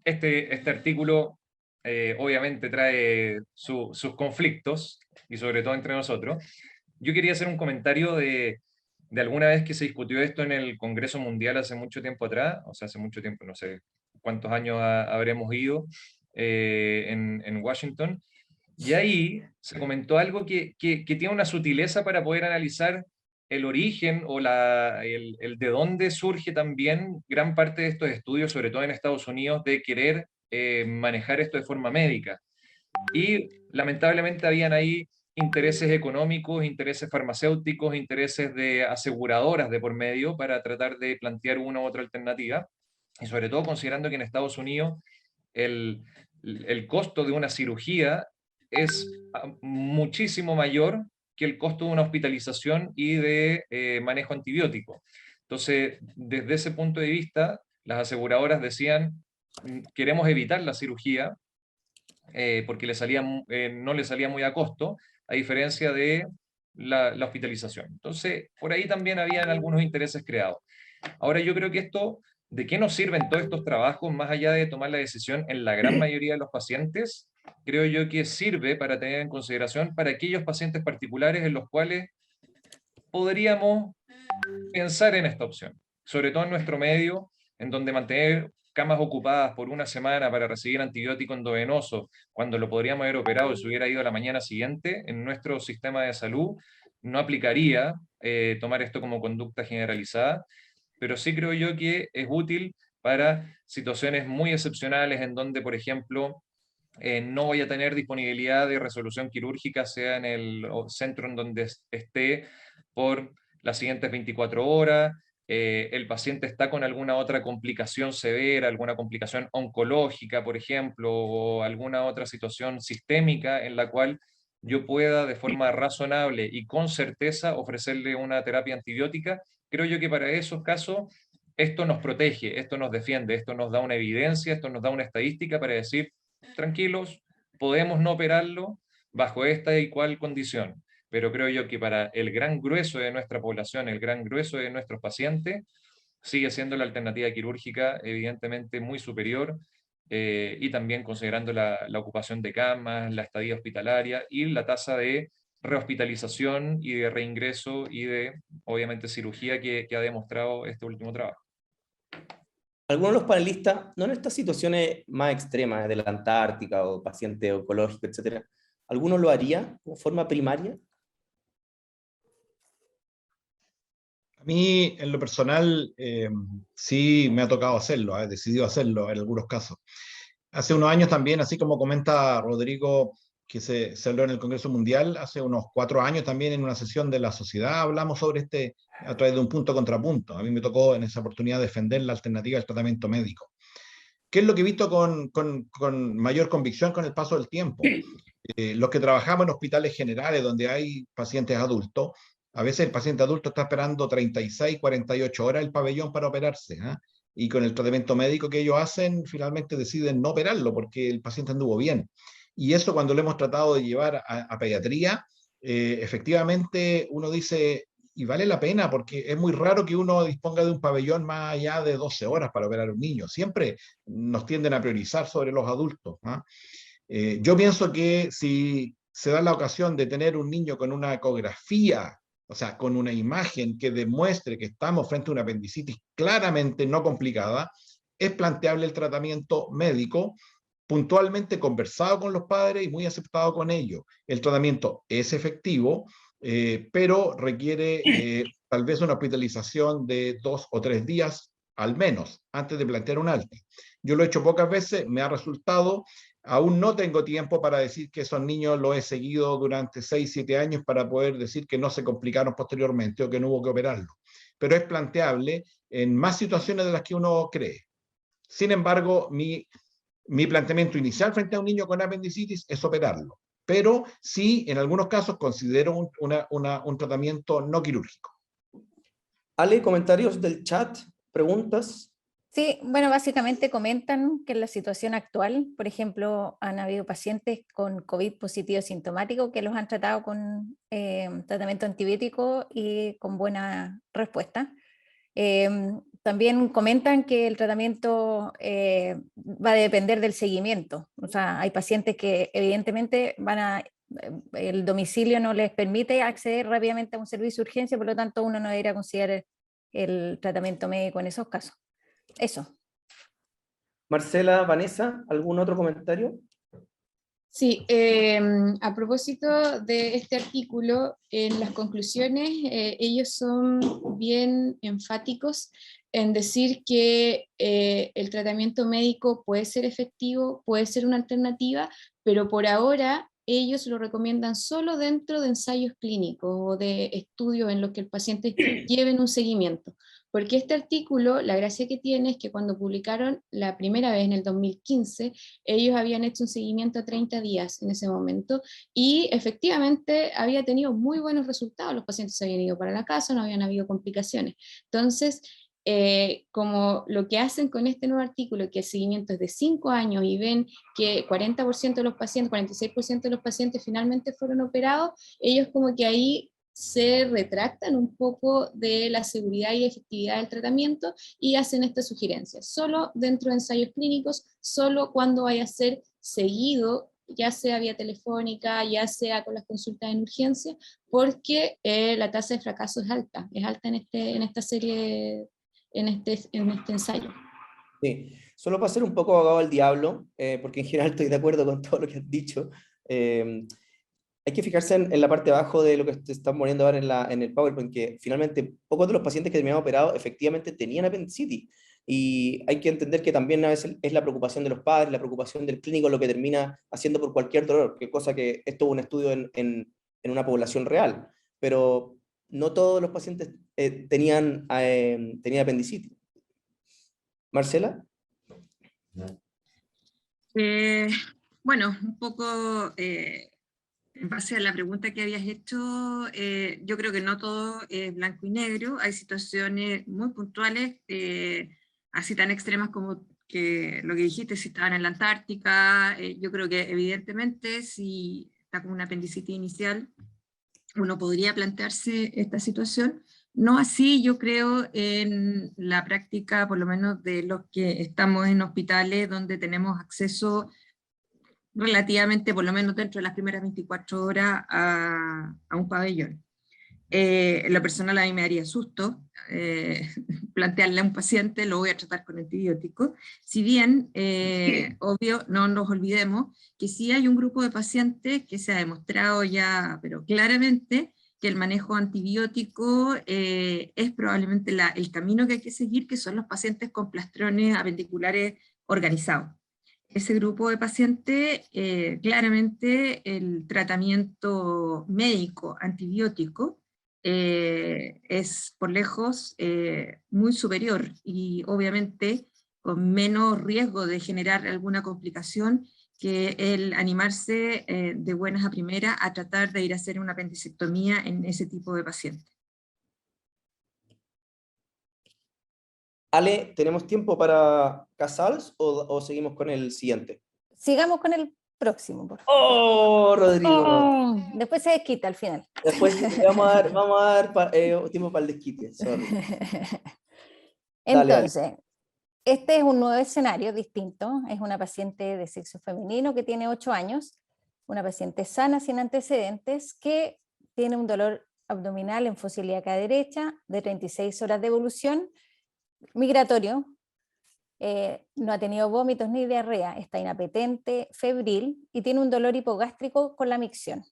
este artículo obviamente trae sus conflictos, y sobre todo entre nosotros. Yo quería hacer un comentario de alguna vez que se discutió esto en el Congreso Mundial hace mucho tiempo atrás, o sea, hace mucho tiempo, no sé cuántos años habremos ido en Washington, y ahí se comentó algo que tiene una sutileza para poder analizar el origen o el de dónde surge también gran parte de estos estudios, sobre todo en Estados Unidos, de querer manejar esto de forma médica. Y lamentablemente habían ahí intereses económicos, intereses farmacéuticos, intereses de aseguradoras de por medio para tratar de plantear una u otra alternativa, y sobre todo considerando que en Estados Unidos el costo de una cirugía es muchísimo mayor que el costo de una hospitalización y de manejo antibiótico. Entonces, desde ese punto de vista, las aseguradoras decían, queremos evitar la cirugía, porque no le salía muy a costo, a diferencia de la hospitalización. Entonces, por ahí también habían algunos intereses creados. Ahora yo creo que esto, ¿de qué nos sirven todos estos trabajos, más allá de tomar la decisión en la gran mayoría de los pacientes? Creo yo que sirve para tener en consideración para aquellos pacientes particulares en los cuales podríamos pensar en esta opción, sobre todo en nuestro medio, en donde mantener camas ocupadas por una semana para recibir antibiótico endovenoso, cuando lo podríamos haber operado y se hubiera ido a la mañana siguiente, en nuestro sistema de salud no aplicaría tomar esto como conducta generalizada, pero sí creo yo que es útil para situaciones muy excepcionales en donde, por ejemplo, no voy a tener disponibilidad de resolución quirúrgica, sea en el centro en donde esté, por las siguientes 24 horas, el paciente está con alguna otra complicación severa, alguna complicación oncológica, por ejemplo, o alguna otra situación sistémica en la cual yo pueda de forma razonable y con certeza ofrecerle una terapia antibiótica. Creo yo que para esos casos esto nos protege, esto nos defiende, esto nos da una evidencia, esto nos da una estadística para decir, tranquilos, podemos no operarlo bajo esta y cual condición. Pero creo yo que para el gran grueso de nuestra población, el gran grueso de nuestros pacientes, sigue siendo la alternativa quirúrgica evidentemente muy superior, y también considerando la ocupación de camas, la estadía hospitalaria y la tasa de rehospitalización y de reingreso y de, obviamente, cirugía que ha demostrado este último trabajo. Algunos de los panelistas, no en estas situaciones más extremas de la Antártica o paciente oncológico, etcétera, ¿alguno lo haría como forma primaria? A mí, en lo personal, sí me ha tocado hacerlo, he decidido hacerlo en algunos casos. Hace unos años también, así como comenta Rodrigo, que se habló en el Congreso Mundial, hace unos 4 años también en una sesión de la sociedad hablamos sobre este a través de un punto contrapunto. A mí me tocó en esa oportunidad defender la alternativa del tratamiento médico. ¿Qué es lo que he visto con mayor convicción con el paso del tiempo? Los que trabajamos en hospitales generales donde hay pacientes adultos, a veces el paciente adulto está esperando 36, 48 horas el pabellón para operarse, ¿eh? Y con el tratamiento médico que ellos hacen, finalmente deciden no operarlo porque el paciente anduvo bien. Y eso cuando lo hemos tratado de llevar a pediatría, efectivamente uno dice, y vale la pena porque es muy raro que uno disponga de un pabellón más allá de 12 horas para operar a un niño. Siempre nos tienden a priorizar sobre los adultos, ¿eh? Yo pienso que si se da la ocasión de tener un niño con una ecografía, o sea, con una imagen que demuestre que estamos frente a una apendicitis claramente no complicada, es planteable el tratamiento médico, puntualmente conversado con los padres y muy aceptado con ellos. El tratamiento es efectivo, pero requiere tal vez una hospitalización de 2 o 3 días al menos, antes de plantear un alta. Yo lo he hecho pocas veces, me ha resultado. Aún no tengo tiempo para decir que esos niños los he seguido durante 6, 7 años para poder decir que no se complicaron posteriormente o que no hubo que operarlo. Pero es planteable en más situaciones de las que uno cree. Sin embargo, mi planteamiento inicial frente a un niño con apendicitis es operarlo. Pero sí, en algunos casos considero un tratamiento no quirúrgico. Ale, comentarios del chat, preguntas. Sí, bueno, básicamente comentan que en la situación actual, por ejemplo, han habido pacientes con COVID positivo sintomático que los han tratado con tratamiento antibiótico y con buena respuesta. También comentan que el tratamiento va a depender del seguimiento. O sea, hay pacientes que evidentemente el domicilio no les permite acceder rápidamente a un servicio de urgencia, por lo tanto uno no debería considerar el tratamiento médico en esos casos. Eso. Marcela, Vanessa, ¿algún otro comentario? Sí, a propósito de este artículo, en las conclusiones ellos son bien enfáticos en decir que el tratamiento médico puede ser efectivo, puede ser una alternativa, pero por ahora ellos lo recomiendan solo dentro de ensayos clínicos o de estudios en los que el paciente lleve un seguimiento. Porque este artículo, la gracia que tiene es que cuando publicaron la primera vez en el 2015, ellos habían hecho un seguimiento a 30 días en ese momento y efectivamente había tenido muy buenos resultados, los pacientes se habían ido para la casa, no habían habido complicaciones. Entonces, como lo que hacen con este nuevo artículo, que el seguimiento es de 5 años y ven que 40% de los pacientes, 46% de los pacientes finalmente fueron operados, ellos como que ahí se retractan un poco de la seguridad y efectividad del tratamiento y hacen esta sugerencia, solo dentro de ensayos clínicos, solo cuando vaya a ser seguido, ya sea vía telefónica, ya sea con las consultas en urgencia, porque la tasa de fracaso es alta en esta serie, en este ensayo. Sí, solo para ser un poco abogado del diablo, porque en general estoy de acuerdo con todo lo que has dicho. Hay que fijarse en la parte de abajo de lo que te están poniendo ahora en el PowerPoint, que finalmente pocos de los pacientes que terminaron operados efectivamente tenían apendicitis. Y hay que entender que también a veces es la preocupación de los padres, la preocupación del clínico, lo que termina haciendo por cualquier dolor, que cosa que esto es un estudio en una población real. Pero no todos los pacientes tenían apendicitis. Marcela. Bueno, un poco en base a la pregunta que habías hecho, yo creo que no todo es blanco y negro, hay situaciones muy puntuales, así tan extremas como que lo que dijiste, si estaban en la Antártica, yo creo que evidentemente si está con una apendicitis inicial, uno podría plantearse esta situación. No así, yo creo, en la práctica, por lo menos de los que estamos en hospitales donde tenemos acceso relativamente, por lo menos dentro de las primeras 24 horas, a un pabellón. En lo personal a mí me daría susto plantearle a un paciente, lo voy a tratar con antibiótico, si bien, obvio, no nos olvidemos que sí hay un grupo de pacientes que se ha demostrado ya, pero claramente, que el manejo antibiótico es probablemente el camino que hay que seguir, que son los pacientes con plastrones apendiculares organizados. Ese grupo de pacientes, claramente el tratamiento médico antibiótico es por lejos muy superior y obviamente con menos riesgo de generar alguna complicación que el animarse de buenas a primeras a tratar de ir a hacer una apendicectomía en ese tipo de pacientes. Ale, ¿tenemos tiempo para Casals o seguimos con el siguiente? Sigamos con el próximo, por favor. ¡Oh, Rodrigo! Oh, después se desquita al final. Después vamos a dar tiempo para el desquite. Sorry. Entonces, este es un nuevo escenario distinto. Es una paciente de sexo femenino que tiene 8 años, una paciente sana, sin antecedentes, que tiene un dolor abdominal en fosa ilíaca derecha de 36 horas de evolución, migratorio, no ha tenido vómitos ni diarrea, está inapetente, febril y tiene un dolor hipogástrico con la micción.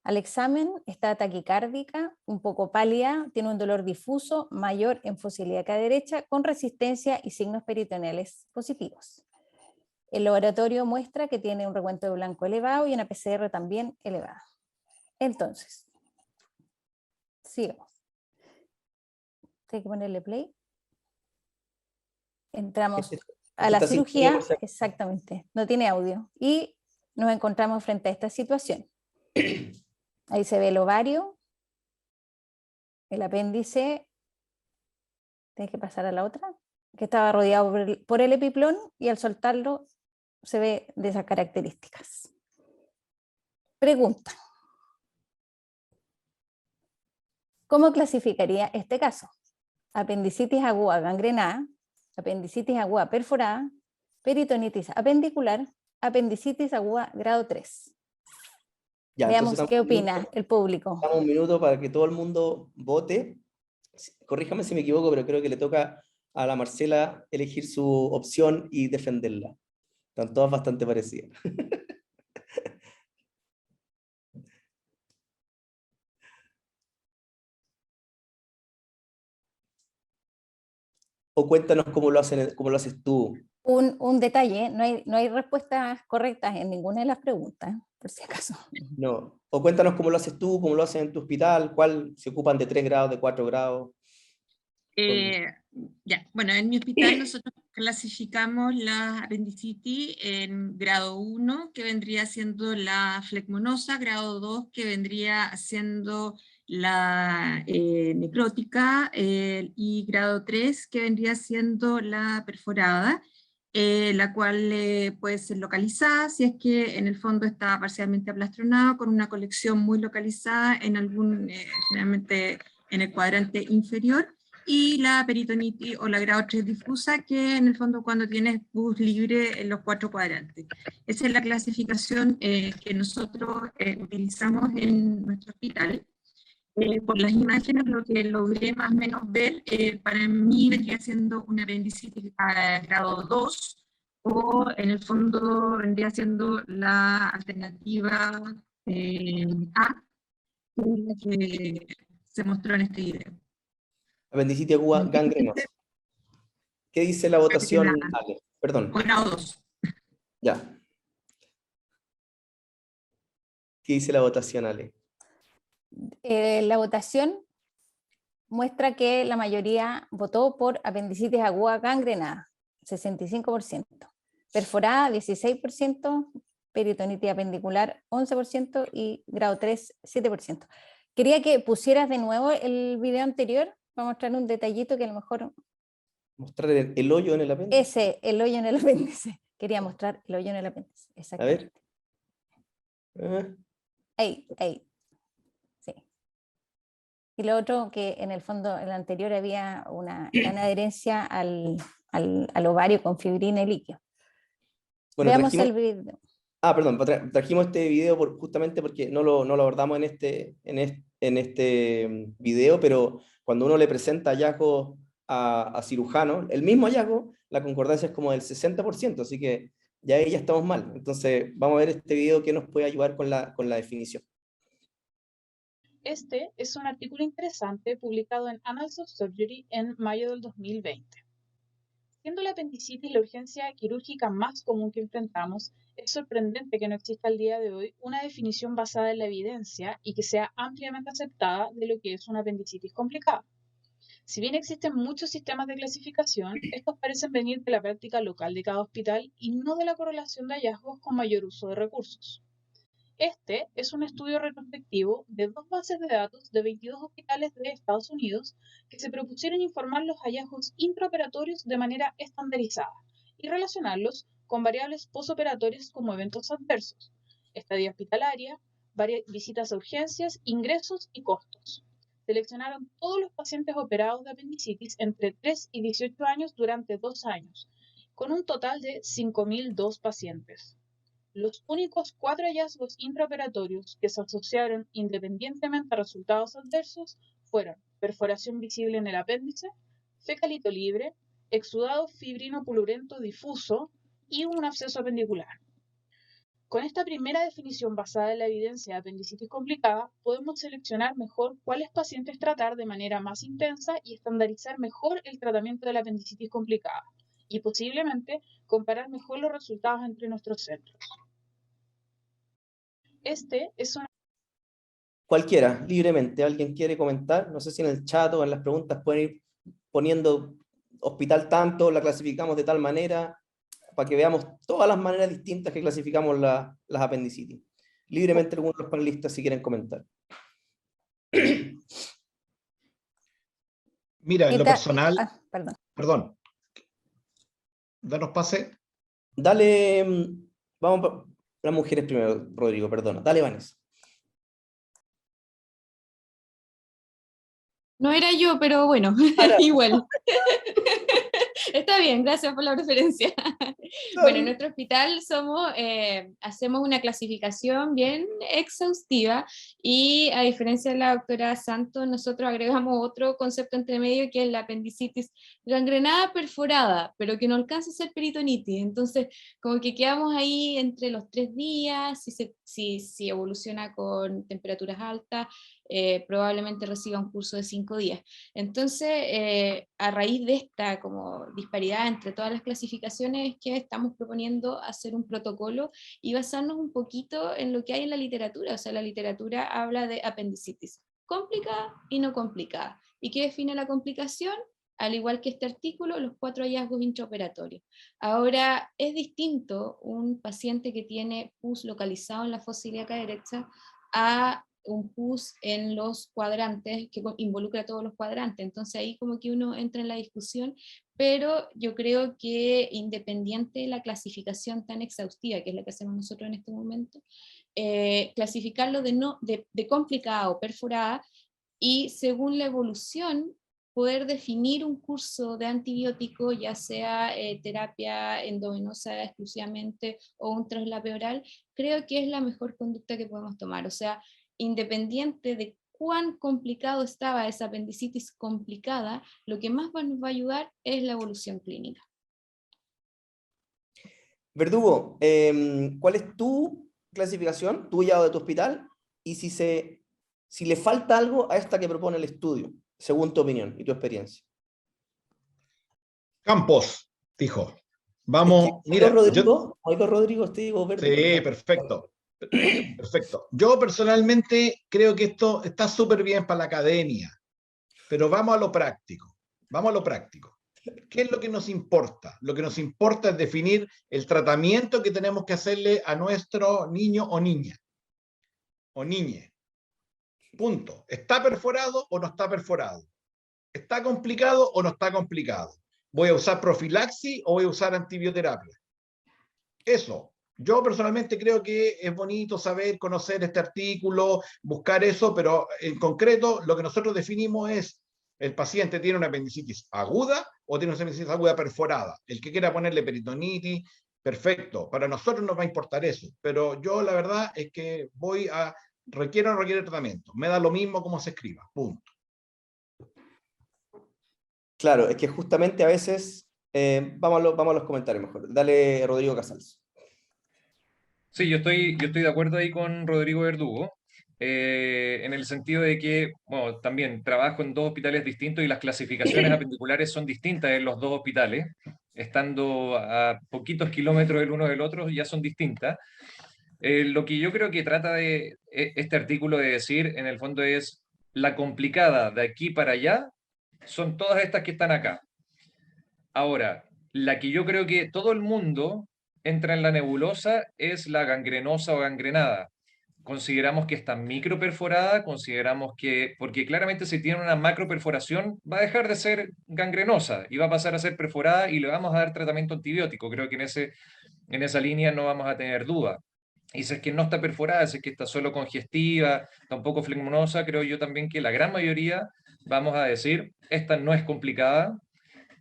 Al examen está taquicárdica, un poco pálida, tiene un dolor difuso mayor en fosa ilíaca derecha con resistencia y signos peritoneales positivos. El laboratorio muestra que tiene un recuento de blanco elevado y una PCR también elevada. Entonces, sigamos. Hay que ponerle play. Entramos a la cirugía, exactamente, no tiene audio, y nos encontramos frente a esta situación. Ahí se ve el ovario, el apéndice, tienes que pasar a la otra, que estaba rodeado por el epiplón, y al soltarlo se ve de esas características. Pregunta: ¿cómo clasificaría este caso? Apendicitis aguda gangrenada, apendicitis aguda perforada, peritonitis apendicular, apendicitis aguda grado 3. Ya, veamos qué opina el público. Damos un minuto para que todo el mundo vote. Corríjame si me equivoco, pero creo que le toca a la Marcela elegir su opción y defenderla. Están todas bastante parecidas. O cuéntanos cómo lo haces tú. Un detalle, no hay respuestas correctas en ninguna de las preguntas, por si acaso. No. O cuéntanos cómo lo haces tú, cómo lo haces en tu hospital, cuál se ocupan de 3 grados, de 4 grados. Ya, bueno, en mi hospital nosotros clasificamos la apendicitis en grado 1, que vendría siendo la flegmonosa, grado 2, que vendría siendo la necrótica, y grado 3, que vendría siendo la perforada, la cual puede ser localizada, si es que en el fondo está parcialmente aplastronado, con una colección muy localizada en algún, generalmente en el cuadrante inferior, y la peritonitis o la grado 3 difusa, que en el fondo cuando tienes pus libre en los 4 cuadrantes. Esa es la clasificación que nosotros utilizamos en nuestro hospital. Por las imágenes, lo que logré más o menos ver, para mí vendría siendo una apendicitis a grado 2, o en el fondo vendría siendo la alternativa A, que se mostró en este video. Apendicitis aguda gangrenosa. ¿Qué dice la votación, Ale? Perdón. Grado 2. Ya. ¿Qué dice la votación, Ale? La votación muestra que la mayoría votó por apendicitis aguda gangrenada, 65%, perforada 16%, peritonitis apendicular 11% y grado 3 7%. Quería que pusieras de nuevo el video anterior para mostrar un detallito que a lo mejor... Mostrar el hoyo en el apéndice. Ese, el hoyo en el apéndice. Quería mostrar el hoyo en el apéndice, exactamente. A ver. Ahí. Sí. Y lo otro, que en el fondo, en el anterior había una gran adherencia al ovario con fibrina y líquido. Bueno, veamos el video. Perdón, trajimos este video justamente porque no lo abordamos en este video, pero cuando uno le presenta hallazgos a cirujanos, el mismo hallazgo, la concordancia es como del 60%, así que ya ahí ya estamos mal. Entonces vamos a ver este video que nos puede ayudar con la definición. Este es un artículo interesante publicado en Annals of Surgery en mayo del 2020. Siendo la apendicitis la urgencia quirúrgica más común que enfrentamos, es sorprendente que no exista al día de hoy una definición basada en la evidencia y que sea ampliamente aceptada de lo que es una apendicitis complicada. Si bien existen muchos sistemas de clasificación, estos parecen venir de la práctica local de cada hospital y no de la correlación de hallazgos con mayor uso de recursos. Este es un estudio retrospectivo de 2 bases de datos de 22 hospitales de Estados Unidos que se propusieron informar los hallazgos intraoperatorios de manera estandarizada y relacionarlos con variables posoperatorias como eventos adversos, estadía hospitalaria, visitas a urgencias, ingresos y costos. Seleccionaron todos los pacientes operados de apendicitis entre 3 y 18 años durante 2 años, con un total de 5.002 pacientes. Los únicos 4 hallazgos intraoperatorios que se asociaron independientemente a resultados adversos fueron perforación visible en el apéndice, fecalito libre, exudado fibrino purulento difuso y un absceso apendicular. Con esta primera definición basada en la evidencia de apendicitis complicada, podemos seleccionar mejor cuáles pacientes tratar de manera más intensa y estandarizar mejor el tratamiento de la apendicitis complicada, y posiblemente comparar mejor los resultados entre nuestros centros. Este es una... Cualquiera, libremente. ¿Alguien quiere comentar? No sé si en el chat o en las preguntas pueden ir poniendo hospital tanto, la clasificamos de tal manera, para que veamos todas las maneras distintas que clasificamos las apendicitis. Libremente algunos de los panelistas si quieren comentar. Mira, en lo personal... Perdón. Danos pase. Dale, vamos las mujeres primero, Rodrigo, perdona. Dale, Vanessa. No era yo, pero bueno, igual. Está bien, gracias por la referencia. Bueno, en nuestro hospital hacemos una clasificación bien exhaustiva y a diferencia de la doctora Santos, nosotros agregamos otro concepto entre medio que es la apendicitis gangrenada perforada, pero que no alcanza a ser peritonitis. Entonces, como que quedamos ahí entre los 3 días, si evoluciona con temperaturas altas, probablemente reciba un curso de 5 días. Entonces, a raíz de esta como disparidad entre todas las clasificaciones es que estamos proponiendo hacer un protocolo y basarnos un poquito en lo que hay en la literatura. O sea, la literatura habla de apendicitis complicada y no complicada. ¿Y qué define la complicación? Al igual que este artículo, los 4 hallazgos intraoperatorios. Ahora, es distinto un paciente que tiene pus localizado en la fosa ilíaca derecha a un pus en los cuadrantes, que involucra a todos los cuadrantes. Entonces ahí como que uno entra en la discusión, pero yo creo que independiente de la clasificación tan exhaustiva, que es la que hacemos nosotros en este momento, clasificarlo de complicada o perforada, y según la evolución, poder definir un curso de antibiótico, ya sea terapia endovenosa exclusivamente o un traslape oral, creo que es la mejor conducta que podemos tomar. O sea, independiente de cuán complicado estaba esa apendicitis complicada, lo que más nos va a ayudar es la evolución clínica. Verdugo, ¿cuál es tu clasificación, tuya o de tu hospital? Y si le falta algo a esta que propone el estudio, según tu opinión y tu experiencia. Campos, dijo. Vamos, mira. Rodrigo, te digo verde. Sí, perfecto. Perfecto. Yo personalmente creo que esto está súper bien para la academia. Pero vamos a lo práctico. Vamos a lo práctico. ¿Qué es lo que nos importa? Lo que nos importa es definir el tratamiento que tenemos que hacerle a nuestro niño o niña. O niñe. Punto. ¿Está perforado o no está perforado? ¿Está complicado o no está complicado? ¿Voy a usar profilaxis o voy a usar antibioterapia? Eso. Yo personalmente creo que es bonito saber, conocer este artículo, buscar eso, pero en concreto lo que nosotros definimos es: el paciente tiene una apendicitis aguda o tiene una apendicitis aguda perforada. El que quiera ponerle peritonitis, perfecto. Para nosotros nos va a importar eso. Pero yo la verdad es que requiere o no requiere tratamiento. Me da lo mismo cómo se escriba. Punto. Claro, es que justamente a veces, vamos a los comentarios mejor. Dale, Rodrigo Casals. Sí, yo estoy de acuerdo ahí con Rodrigo Verdugo, en el sentido de que, bueno, también trabajo en dos hospitales distintos y las clasificaciones apendiculares son distintas en los dos hospitales, estando a poquitos kilómetros el uno del otro, ya son distintas. Lo que yo creo que trata de este artículo de decir, en el fondo, es la complicada de aquí para allá, son todas estas que están acá. Ahora, la que yo creo que todo el mundo entra en la nebulosa es la gangrenosa o gangrenada. Consideramos que está microperforada, consideramos que, porque claramente si tiene una macroperforación va a dejar de ser gangrenosa y va a pasar a ser perforada y le vamos a dar tratamiento antibiótico. Creo que en esa línea no vamos a tener duda. Y si es que no está perforada, si es que está solo congestiva, está un poco flegmonosa, creo yo también que la gran mayoría vamos a decir, esta no es complicada,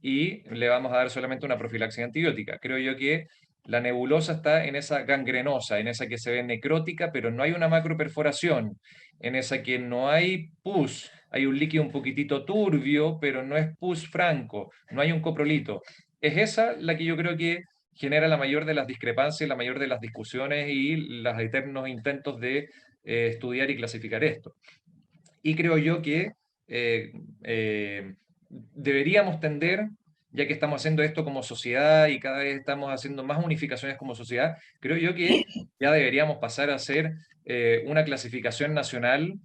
y le vamos a dar solamente una profilaxis antibiótica. Creo yo que la nebulosa está en esa gangrenosa, en esa que se ve necrótica, pero no hay una macroperforación, en esa que no hay pus, hay un líquido un poquitito turbio, pero no es pus franco, no hay un coprolito. Es esa la que yo creo que genera la mayor de las discrepancias, la mayor de las discusiones y los eternos intentos de estudiar y clasificar esto. Y creo yo que deberíamos tender, ya que estamos haciendo esto como sociedad y cada vez estamos haciendo más unificaciones como sociedad, creo yo que ya deberíamos pasar a hacer una clasificación nacional.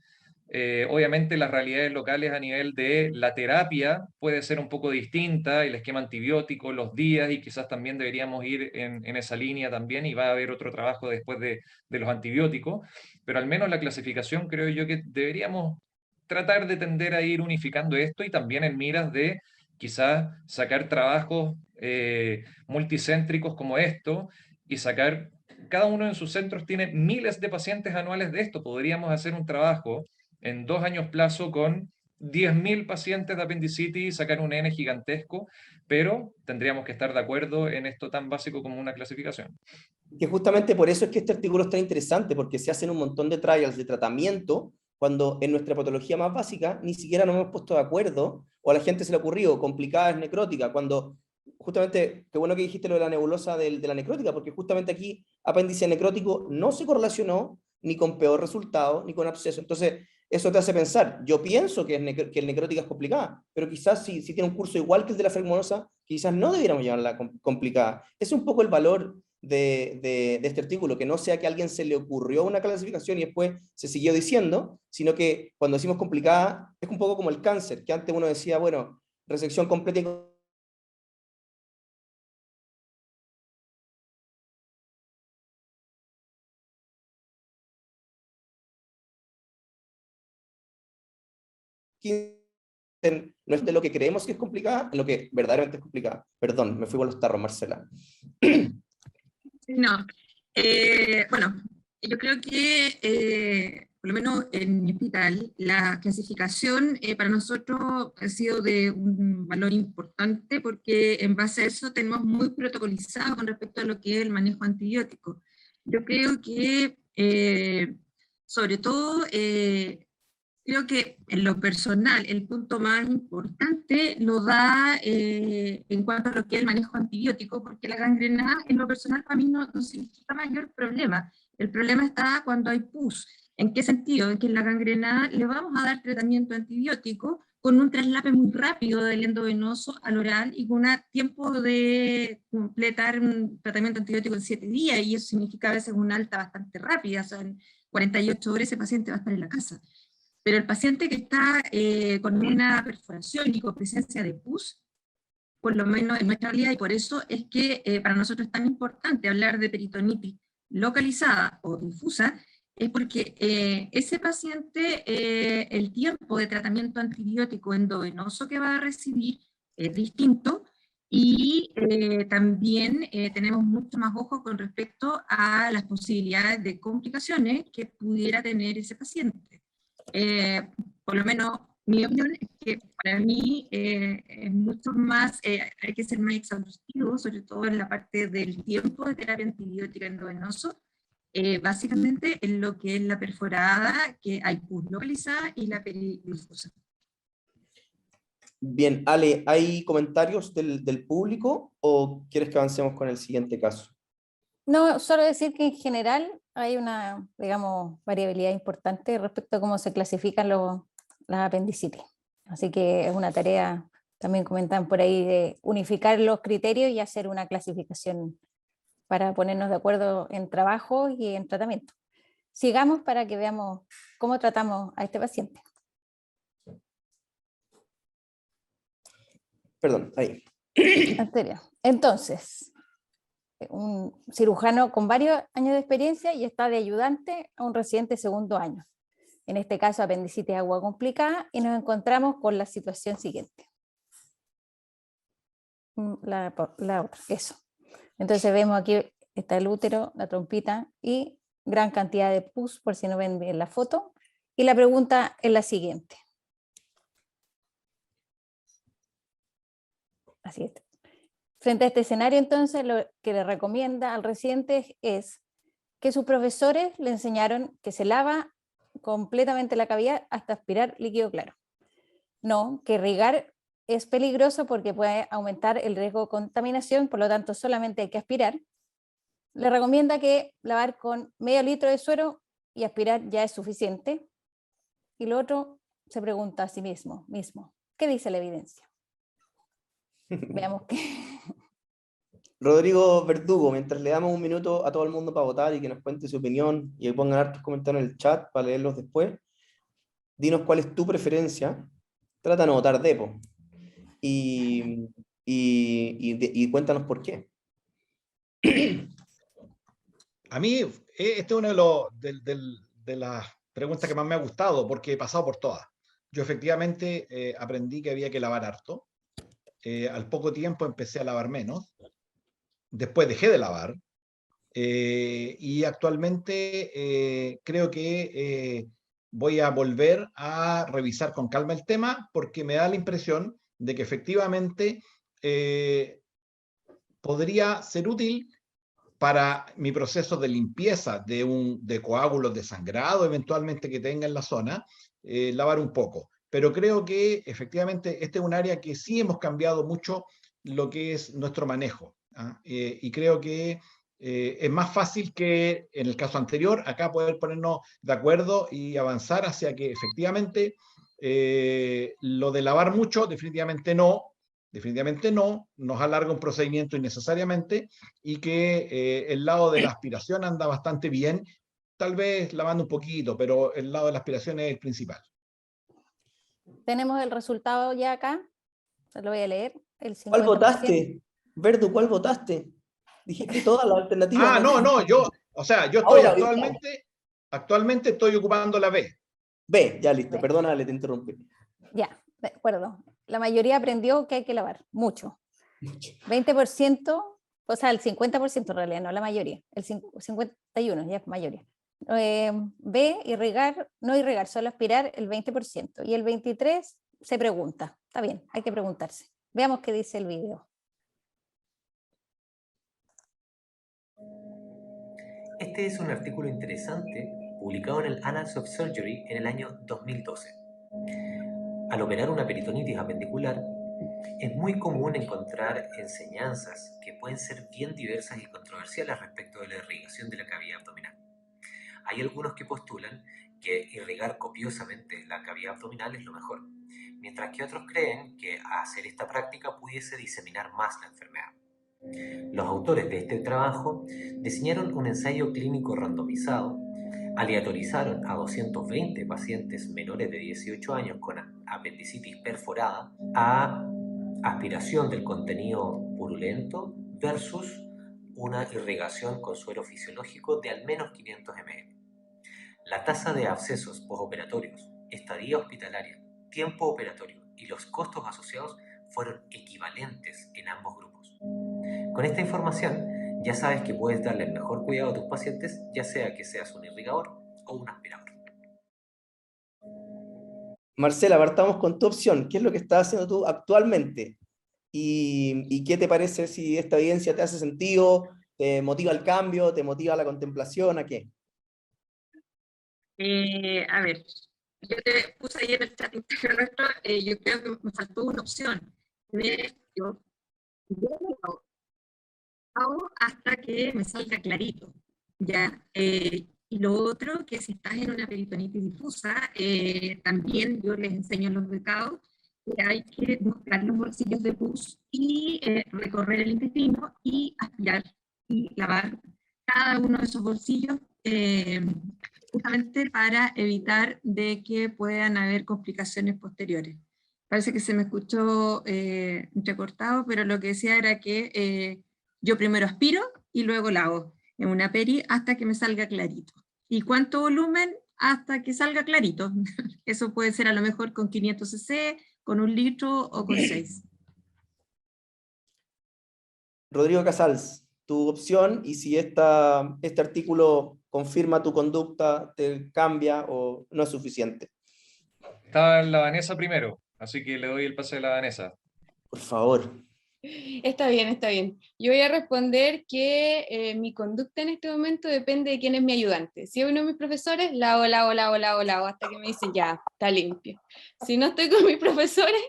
Obviamente las realidades locales a nivel de la terapia puede ser un poco distinta, el esquema antibiótico, los días, y quizás también deberíamos ir en esa línea también, y va a haber otro trabajo después de los antibióticos, pero al menos la clasificación creo yo que deberíamos tratar de tender a ir unificando esto, y también en miras de quizás sacar trabajos multicéntricos como esto, y sacar, cada uno en sus centros tiene miles de pacientes anuales de esto. Podríamos hacer un trabajo en 2 años plazo con 10.000 pacientes de apendicitis y sacar un N gigantesco, pero tendríamos que estar de acuerdo en esto tan básico como una clasificación. Que justamente por eso es que este artículo es tan interesante, porque se hacen un montón de trials de tratamiento cuando en nuestra patología más básica ni siquiera nos hemos puesto de acuerdo, o a la gente se le ha ocurrido, complicada es necrótica, cuando justamente, qué bueno que dijiste lo de la nebulosa de la necrótica, porque justamente aquí apéndice necrótico no se correlacionó ni con peor resultado, ni con absceso. Entonces, eso te hace pensar, yo pienso que el necrótica es complicada, pero quizás si tiene un curso igual que el de la flegmonosa, quizás no debiéramos llamarla complicada. Es un poco el valor de este artículo, que no sea que a alguien se le ocurrió una clasificación y después se siguió diciendo, sino que cuando decimos complicada, es un poco como el cáncer, que antes uno decía, bueno, resección completa no es de lo que creemos que es complicada, en lo que verdaderamente es complicada. Perdón, me fui por los tarros, Marcela. No, bueno, yo creo que, por lo menos en mi hospital, la clasificación para nosotros ha sido de un valor importante, porque en base a eso tenemos muy protocolizado con respecto a lo que es el manejo antibiótico. Yo creo que, sobre todo, creo que en lo personal el punto más importante lo da en cuanto a lo que es el manejo antibiótico, porque la gangrena en lo personal para mí no significa mayor problema. El problema está cuando hay pus. ¿En qué sentido? En que en la gangrena le vamos a dar tratamiento antibiótico con un traslape muy rápido del endovenoso al oral y con un tiempo de completar un tratamiento antibiótico en 7 días, y eso significa a veces una alta bastante rápida, o sea, en 48 horas ese paciente va a estar en la casa. Pero el paciente que está con una perforación y con presencia de pus, por lo menos en nuestra realidad, y por eso es que para nosotros es tan importante hablar de peritonitis localizada o difusa, es porque ese paciente, el tiempo de tratamiento antibiótico endovenoso que va a recibir es distinto, y también tenemos mucho más ojo con respecto a las posibilidades de complicaciones que pudiera tener ese paciente. Por lo menos mi opinión es que para mí es mucho más, hay que ser más exhaustivo, sobre todo en la parte del tiempo de terapia antibiótica endovenoso, básicamente en lo que es la perforada, que hay pus localizada, y la peridifusa. Bien, Ale, ¿hay comentarios del público o quieres que avancemos con el siguiente caso? No, solo decir que en general hay una, digamos, variabilidad importante respecto a cómo se clasifican las apendicitis. Así que es una tarea, también comentan por ahí, de unificar los criterios y hacer una clasificación para ponernos de acuerdo en trabajo y en tratamiento. Sigamos para que veamos cómo tratamos a este paciente. Perdón, ahí. Anterior. Entonces, un cirujano con varios años de experiencia y está de ayudante a un residente segundo año. En este caso, apendicitis aguda complicada, y nos encontramos con la situación siguiente. La otra, eso. Entonces vemos aquí está el útero, la trompita y gran cantidad de pus, por si no ven bien la foto. Y la pregunta es la siguiente. Así es. Frente a este escenario, entonces, lo que le recomienda al residente es que sus profesores le enseñaron que se lava completamente la cavidad hasta aspirar líquido claro. No, que irrigar es peligroso porque puede aumentar el riesgo de contaminación, por lo tanto solamente hay que aspirar. Le recomienda que lavar con medio litro de suero y aspirar ya es suficiente. Y lo otro, se pregunta a sí mismo, ¿qué dice la evidencia? Veamos qué. Rodrigo Verdugo, mientras le damos un minuto a todo el mundo para votar y que nos cuente su opinión y pongan hartos comentarios en el chat para leerlos después, dinos cuál es tu preferencia, trata de no votar Depo y cuéntanos por qué. A mí, este es uno de las preguntas que más me ha gustado, porque he pasado por todas. Yo efectivamente aprendí que había que lavar harto. Al poco tiempo empecé a lavar menos. Después dejé de lavar. Y actualmente creo que voy a volver a revisar con calma el tema, porque me da la impresión de que efectivamente podría ser útil para mi proceso de limpieza de coágulos de sangrado eventualmente que tenga en la zona, lavar un poco. Pero creo que efectivamente este es un área que sí hemos cambiado mucho lo que es nuestro manejo. Y creo que es más fácil que en el caso anterior, acá poder ponernos de acuerdo y avanzar hacia que efectivamente lo de lavar mucho, definitivamente no, nos alarga un procedimiento innecesariamente, y que el lado de la aspiración anda bastante bien, tal vez lavando un poquito, pero el lado de la aspiración es el principal. Tenemos el resultado ya acá, lo voy a leer. El 50%. ¿Cuál votaste? Verdu, ¿cuál votaste? Dijiste todas las alternativas. Yo estoy actualmente estoy ocupando la B. B, ya listo, perdónale, te interrumpí. Ya, de acuerdo. La mayoría aprendió que hay que lavar, mucho. 20%, o sea, el 50% en realidad, no la mayoría. El 51%, ya es mayoría. B, no irrigar, solo aspirar el 20%. Y el 23% se pregunta. Está bien, hay que preguntarse. Veamos qué dice el video. Este es un artículo interesante publicado en el Annals of Surgery en el año 2012. Al operar una peritonitis apendicular, es muy común encontrar enseñanzas que pueden ser bien diversas y controversiales respecto de la irrigación de la cavidad abdominal. Hay algunos que postulan que irrigar copiosamente la cavidad abdominal es lo mejor, mientras que otros creen que hacer esta práctica pudiese diseminar más la enfermedad. Los autores de este trabajo diseñaron un ensayo clínico randomizado Aleatorizaron a 220 pacientes menores de 18 años con apendicitis perforada a aspiración del contenido purulento versus una irrigación con suero fisiológico de al menos 500 ml. La tasa de abscesos posoperatorios, estadía hospitalaria, tiempo operatorio y los costos asociados fueron equivalentes en ambos grupos. Con esta información ya sabes que puedes darle el mejor cuidado a tus pacientes, ya sea que seas un irrigador o un aspirador. Marcela, partamos con tu opción. ¿Qué es lo que estás haciendo tú actualmente? ¿Y qué te parece si esta evidencia te hace sentido, te motiva al cambio, te motiva a la contemplación, a qué? A ver, yo te puse ahí en el chat interno nuestro, yo creo que me faltó una opción. Yo lo hago hasta que me salga clarito, ¿ya? Y lo otro, que si estás en una peritonitis difusa, también yo les enseño a los becados que hay que buscar los bolsillos de pus y recorrer el intestino y aspirar y lavar cada uno de esos bolsillos, justamente para evitar de que puedan haber complicaciones posteriores. Parece que se me escuchó entrecortado, pero lo que decía era que yo primero aspiro y luego lavo en una peri hasta que me salga clarito. ¿Y cuánto volumen? Hasta que salga clarito. Eso puede ser a lo mejor con 500 cc, con 1 litro o con 6. Rodrigo Casals, tu opción, y si este artículo confirma tu conducta, te cambia o no es suficiente. Estaba la Vanessa primero, así que le doy el pase a la Vanessa. Por favor. Está bien, está bien. Yo voy a responder que mi conducta en este momento depende de quién es mi ayudante. Si es uno de mis profesores, lavo, hasta que me dicen ya, está limpio. Si no estoy con mis profesores,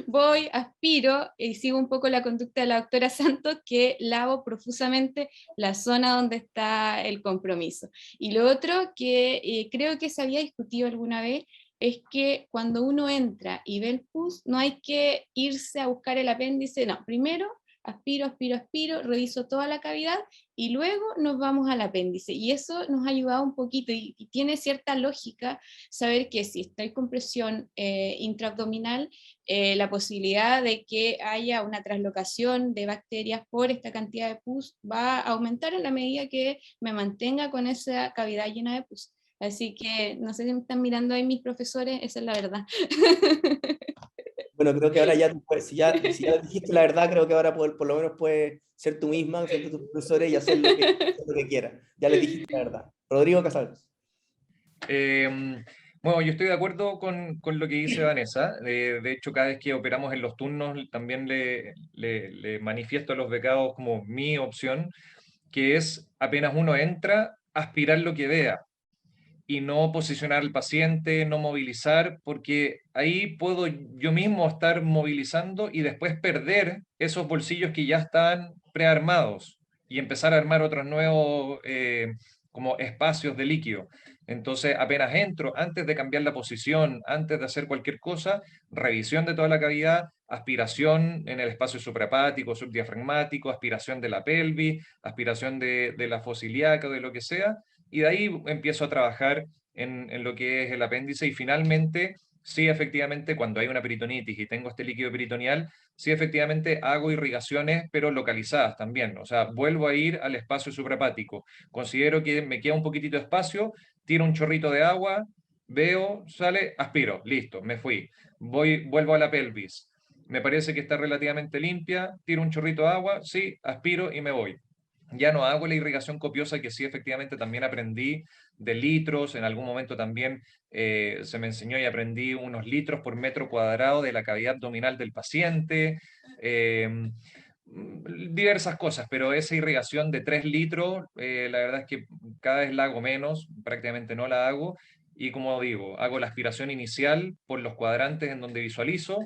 voy, aspiro y sigo un poco la conducta de la doctora Santos, que lavo profusamente la zona donde está el compromiso. Y lo otro que creo que se había discutido alguna vez, es que cuando uno entra y ve el pus, no hay que irse a buscar el apéndice, no, primero aspiro, reviso toda la cavidad y luego nos vamos al apéndice. Y eso nos ha ayudado un poquito y tiene cierta lógica saber que si estoy con presión intraabdominal, la posibilidad de que haya una traslocación de bacterias por esta cantidad de pus va a aumentar en la medida que me mantenga con esa cavidad llena de pus. Así que no sé si me están mirando ahí mis profesores, esa es la verdad. Bueno, creo que ahora ya, si ya dijiste la verdad, creo que ahora por lo menos puedes ser tú misma frente a tus profesores y hacer lo que quieras. Ya les dijiste la verdad. Rodrigo Casals. Bueno, yo estoy de acuerdo con lo que dice Vanessa. De hecho, cada vez que operamos en los turnos, también le manifiesto a los becados como mi opción, que es apenas uno entra, aspirar lo que vea y no posicionar al paciente, no movilizar, porque ahí puedo yo mismo estar movilizando y después perder esos bolsillos que ya están prearmados y empezar a armar otros nuevos como espacios de líquido. Entonces, apenas entro, antes de cambiar la posición, antes de hacer cualquier cosa, revisión de toda la cavidad, aspiración en el espacio suprahepático, subdiafragmático, aspiración de la pelvis, aspiración de la fosa ilíaca o de lo que sea, y de ahí empiezo a trabajar en lo que es el apéndice y finalmente, sí, efectivamente, cuando hay una peritonitis y tengo este líquido peritoneal, sí, efectivamente, hago irrigaciones, pero localizadas también. O sea, vuelvo a ir al espacio suprahepático. Considero que me queda un poquitito de espacio, tiro un chorrito de agua, veo, sale, aspiro, listo, me fui. Vuelvo a la pelvis. Me parece que está relativamente limpia, tiro un chorrito de agua, sí, aspiro y me voy. Ya no hago la irrigación copiosa que sí efectivamente también aprendí de litros, en algún momento también se me enseñó y aprendí unos litros por metro cuadrado de la cavidad abdominal del paciente, diversas cosas, pero esa irrigación de 3 litros, la verdad es que cada vez la hago menos, prácticamente no la hago, y como digo, hago la aspiración inicial por los cuadrantes en donde visualizo,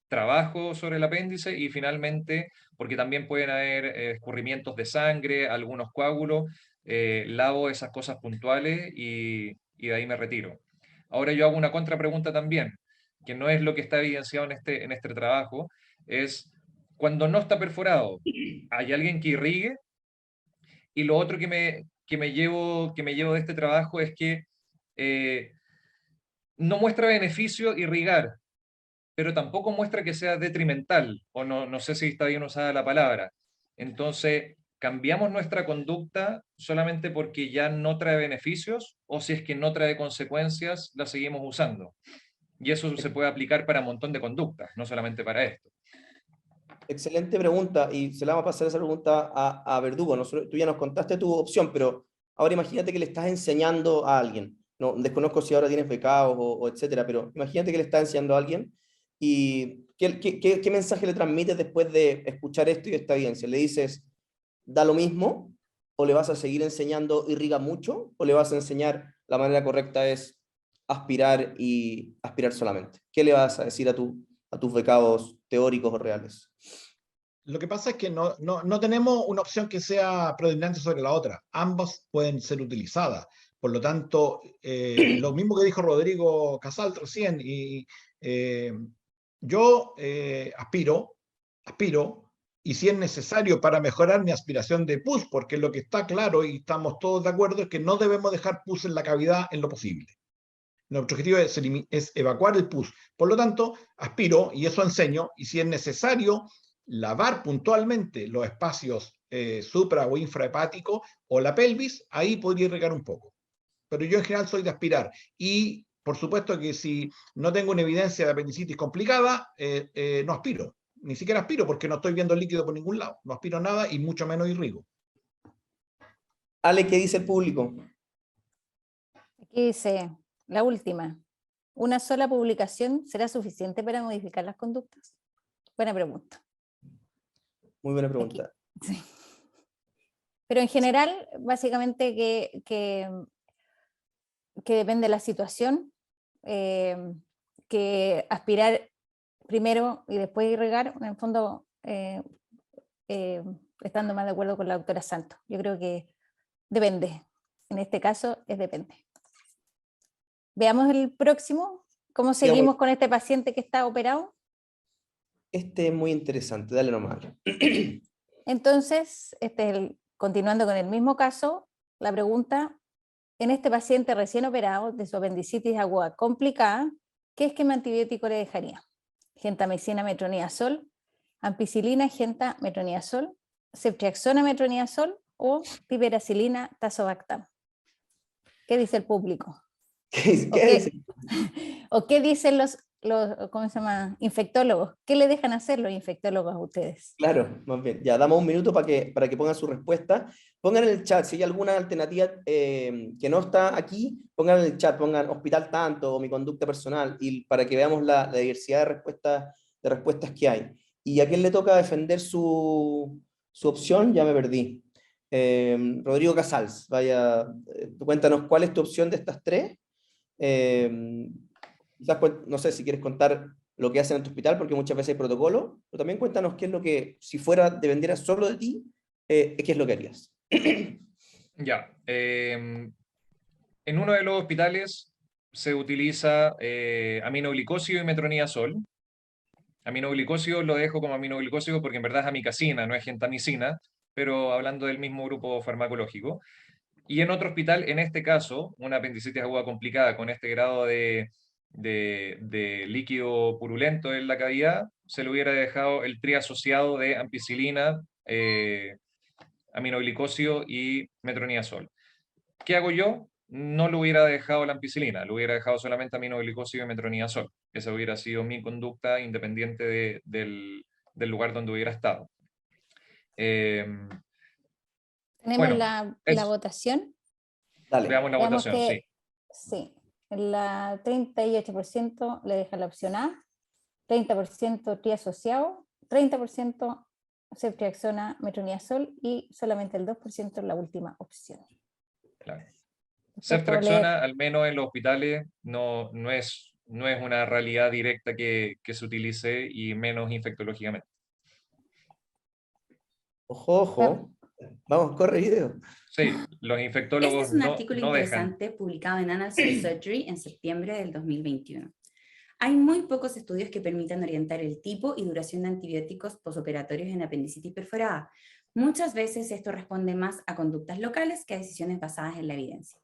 trabajo sobre el apéndice y finalmente, porque también pueden haber escurrimientos de sangre, algunos coágulos, lavo esas cosas puntuales y de ahí me retiro. Ahora yo hago una contrapregunta también, que no es lo que está evidenciado en este trabajo, es cuando no está perforado, ¿hay alguien que irrigue? Y lo otro que que me llevo de este trabajo es que no muestra beneficio irrigar, pero tampoco muestra que sea detrimental, o no sé si está bien usada la palabra. Entonces, ¿cambiamos nuestra conducta solamente porque ya no trae beneficios, o si es que no trae consecuencias, la seguimos usando? Y eso se puede aplicar para un montón de conductas, no solamente para esto. Excelente pregunta, y se la vamos a pasar esa pregunta a Verdugo. Tú ya nos contaste tu opción, pero ahora imagínate que le estás enseñando a alguien. No, desconozco si ahora tienes becados o etcétera, pero imagínate que le estás enseñando a alguien y ¿qué mensaje le transmites después de escuchar esto y esta evidencia? ¿Le dices, da lo mismo? ¿O le vas a seguir enseñando irriga mucho? ¿O le vas a enseñar la manera correcta es aspirar y aspirar solamente? ¿Qué le vas a decir a tus becados teóricos o reales? Lo que pasa es que no tenemos una opción que sea predominante sobre la otra. Ambas pueden ser utilizadas. Por lo tanto, lo mismo que dijo Rodrigo Casal recién, yo aspiro, y si es necesario para mejorar mi aspiración de pus, porque lo que está claro y estamos todos de acuerdo es que no debemos dejar pus en la cavidad en lo posible. Nuestro objetivo es evacuar el pus. Por lo tanto, aspiro y eso enseño, y si es necesario lavar puntualmente los espacios supra o infrahepáticos o la pelvis, ahí podría irrigar un poco. Pero yo en general soy de aspirar. Y por supuesto que si no tengo una evidencia de apendicitis complicada, no aspiro. Ni siquiera aspiro porque no estoy viendo el líquido por ningún lado. No aspiro nada y mucho menos irrigo. Ale, ¿qué dice el público? Aquí dice, la última. ¿Una sola publicación será suficiente para modificar las conductas? Buena pregunta. Muy buena pregunta. Aquí, sí. Pero en general, básicamente que depende de la situación, que aspirar primero y después irrigar, en el fondo, estando más de acuerdo con la doctora Santos. Yo creo que depende. En este caso, depende. Veamos el próximo. ¿Cómo seguimos con este paciente que está operado? Este es muy interesante, dale nomás. Entonces, continuando con el mismo caso, la pregunta, en este paciente recién operado de su apendicitis aguda complicada, ¿qué esquema antibiótico le dejaría? Gentamicina, metronidazol, ampicilina, genta, metronidazol, ceftriaxona, metronidazol o piperacilina, tazobactam. ¿Qué dice el público? ¿O qué dicen los ¿cómo se llama? Infectólogos? ¿Qué le dejan hacer los infectólogos a ustedes? Claro, más bien. Ya, damos un minuto para que pongan su respuesta. Pongan en el chat, si hay alguna alternativa que no está aquí, pongan en el chat, pongan hospital tanto o mi conducta personal, y para que veamos la diversidad de respuestas que hay. ¿Y a quién le toca defender su opción? Ya me perdí. Rodrigo Casals, vaya, cuéntanos cuál es tu opción de estas tres. Quizás, no sé si quieres contar lo que hacen en tu hospital, porque muchas veces hay protocolo, pero también cuéntanos qué es lo que, si dependiera solo de ti, qué es lo que harías. Ya, en uno de los hospitales se utiliza aminoglicosio y metronidazol. Aminoglicosio lo dejo como aminoglicosio porque en verdad es amicacina, no es gentamicina, pero hablando del mismo grupo farmacológico. Y en otro hospital, en este caso, una apendicitis aguda complicada con este grado de líquido purulento en la cavidad, se le hubiera dejado el triasociado de ampicilina, aminoglicosio y metronidazol. ¿Qué hago yo? No le hubiera dejado la ampicilina, le hubiera dejado solamente aminoglicosio y metronidazol. Esa hubiera sido mi conducta independiente del lugar donde hubiera estado. ¿Tenemos bueno, la votación? Dale. Veamos la votación, sí. Sí, la 38% le deja la opción A, 30% triasociado, 30% ceftriaxona, metronidazol y solamente el 2% la última opción. Claro. Ceftriaxona, al menos en los hospitales, no es una realidad directa que se utilice, y menos infectológicamente. Ojo, ojo. Vamos, corre video. Sí, los infectólogos Este es un artículo no interesante dejan. publicado en Annals of Surgery en septiembre del 2021. Hay muy pocos estudios que permitan orientar el tipo y duración de antibióticos posoperatorios en apendicitis perforada, Muchas veces esto responde más a conductas locales que a decisiones basadas en la evidencia.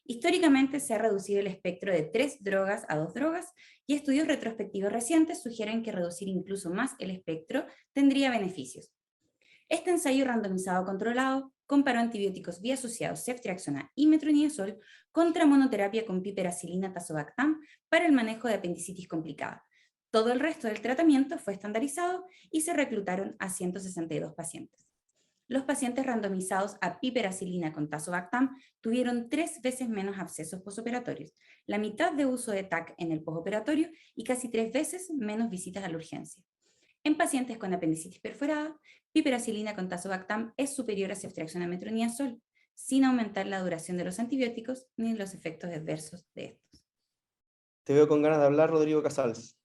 Históricamente se ha reducido el espectro de 3 drogas a 2 drogas y estudios retrospectivos recientes sugieren que reducir incluso más el espectro tendría beneficios. Este ensayo randomizado controlado comparó antibióticos biasociados ceftriaxona y metronidazol contra monoterapia con piperacilina tazobactam para el manejo de apendicitis complicada. Todo el resto del tratamiento fue estandarizado y se reclutaron a 162 pacientes. Los pacientes randomizados a piperacilina con tazobactam tuvieron 3 veces menos abscesos posoperatorios, la mitad de uso de TAC en el posoperatorio y casi 3 veces menos visitas a la urgencia. En pacientes con apendicitis perforada, piperacilina con tazobactam es superior a ceftriaxona metronidazol, sin aumentar la duración de los antibióticos ni los efectos adversos de estos. Te veo con ganas de hablar, Rodrigo Casals.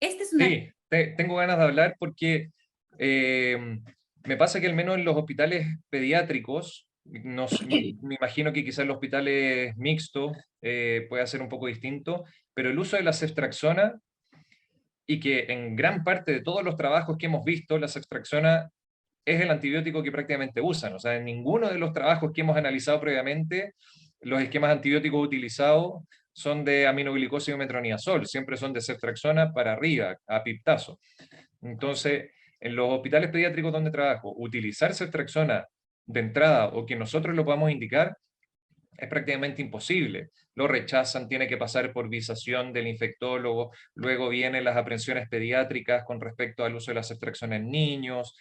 Sí, tengo ganas de hablar porque me pasa que al menos en los hospitales pediátricos, me imagino que quizás en los hospitales mixtos pueda ser un poco distinto, pero el uso de la ceftriaxona, y que en gran parte de todos los trabajos que hemos visto, la ceftriaxona es el antibiótico que prácticamente usan. O sea, en ninguno de los trabajos que hemos analizado previamente, los esquemas antibióticos utilizados son de aminoglicosio y metronidazol, siempre son de ceftriaxona para arriba, a piptazo. Entonces, en los hospitales pediátricos donde trabajo, utilizar ceftriaxona de entrada o que nosotros lo podamos indicar es prácticamente imposible. Lo rechazan, tiene que pasar por visación del infectólogo, luego vienen las aprensiones pediátricas con respecto al uso de la ceftriaxona en niños,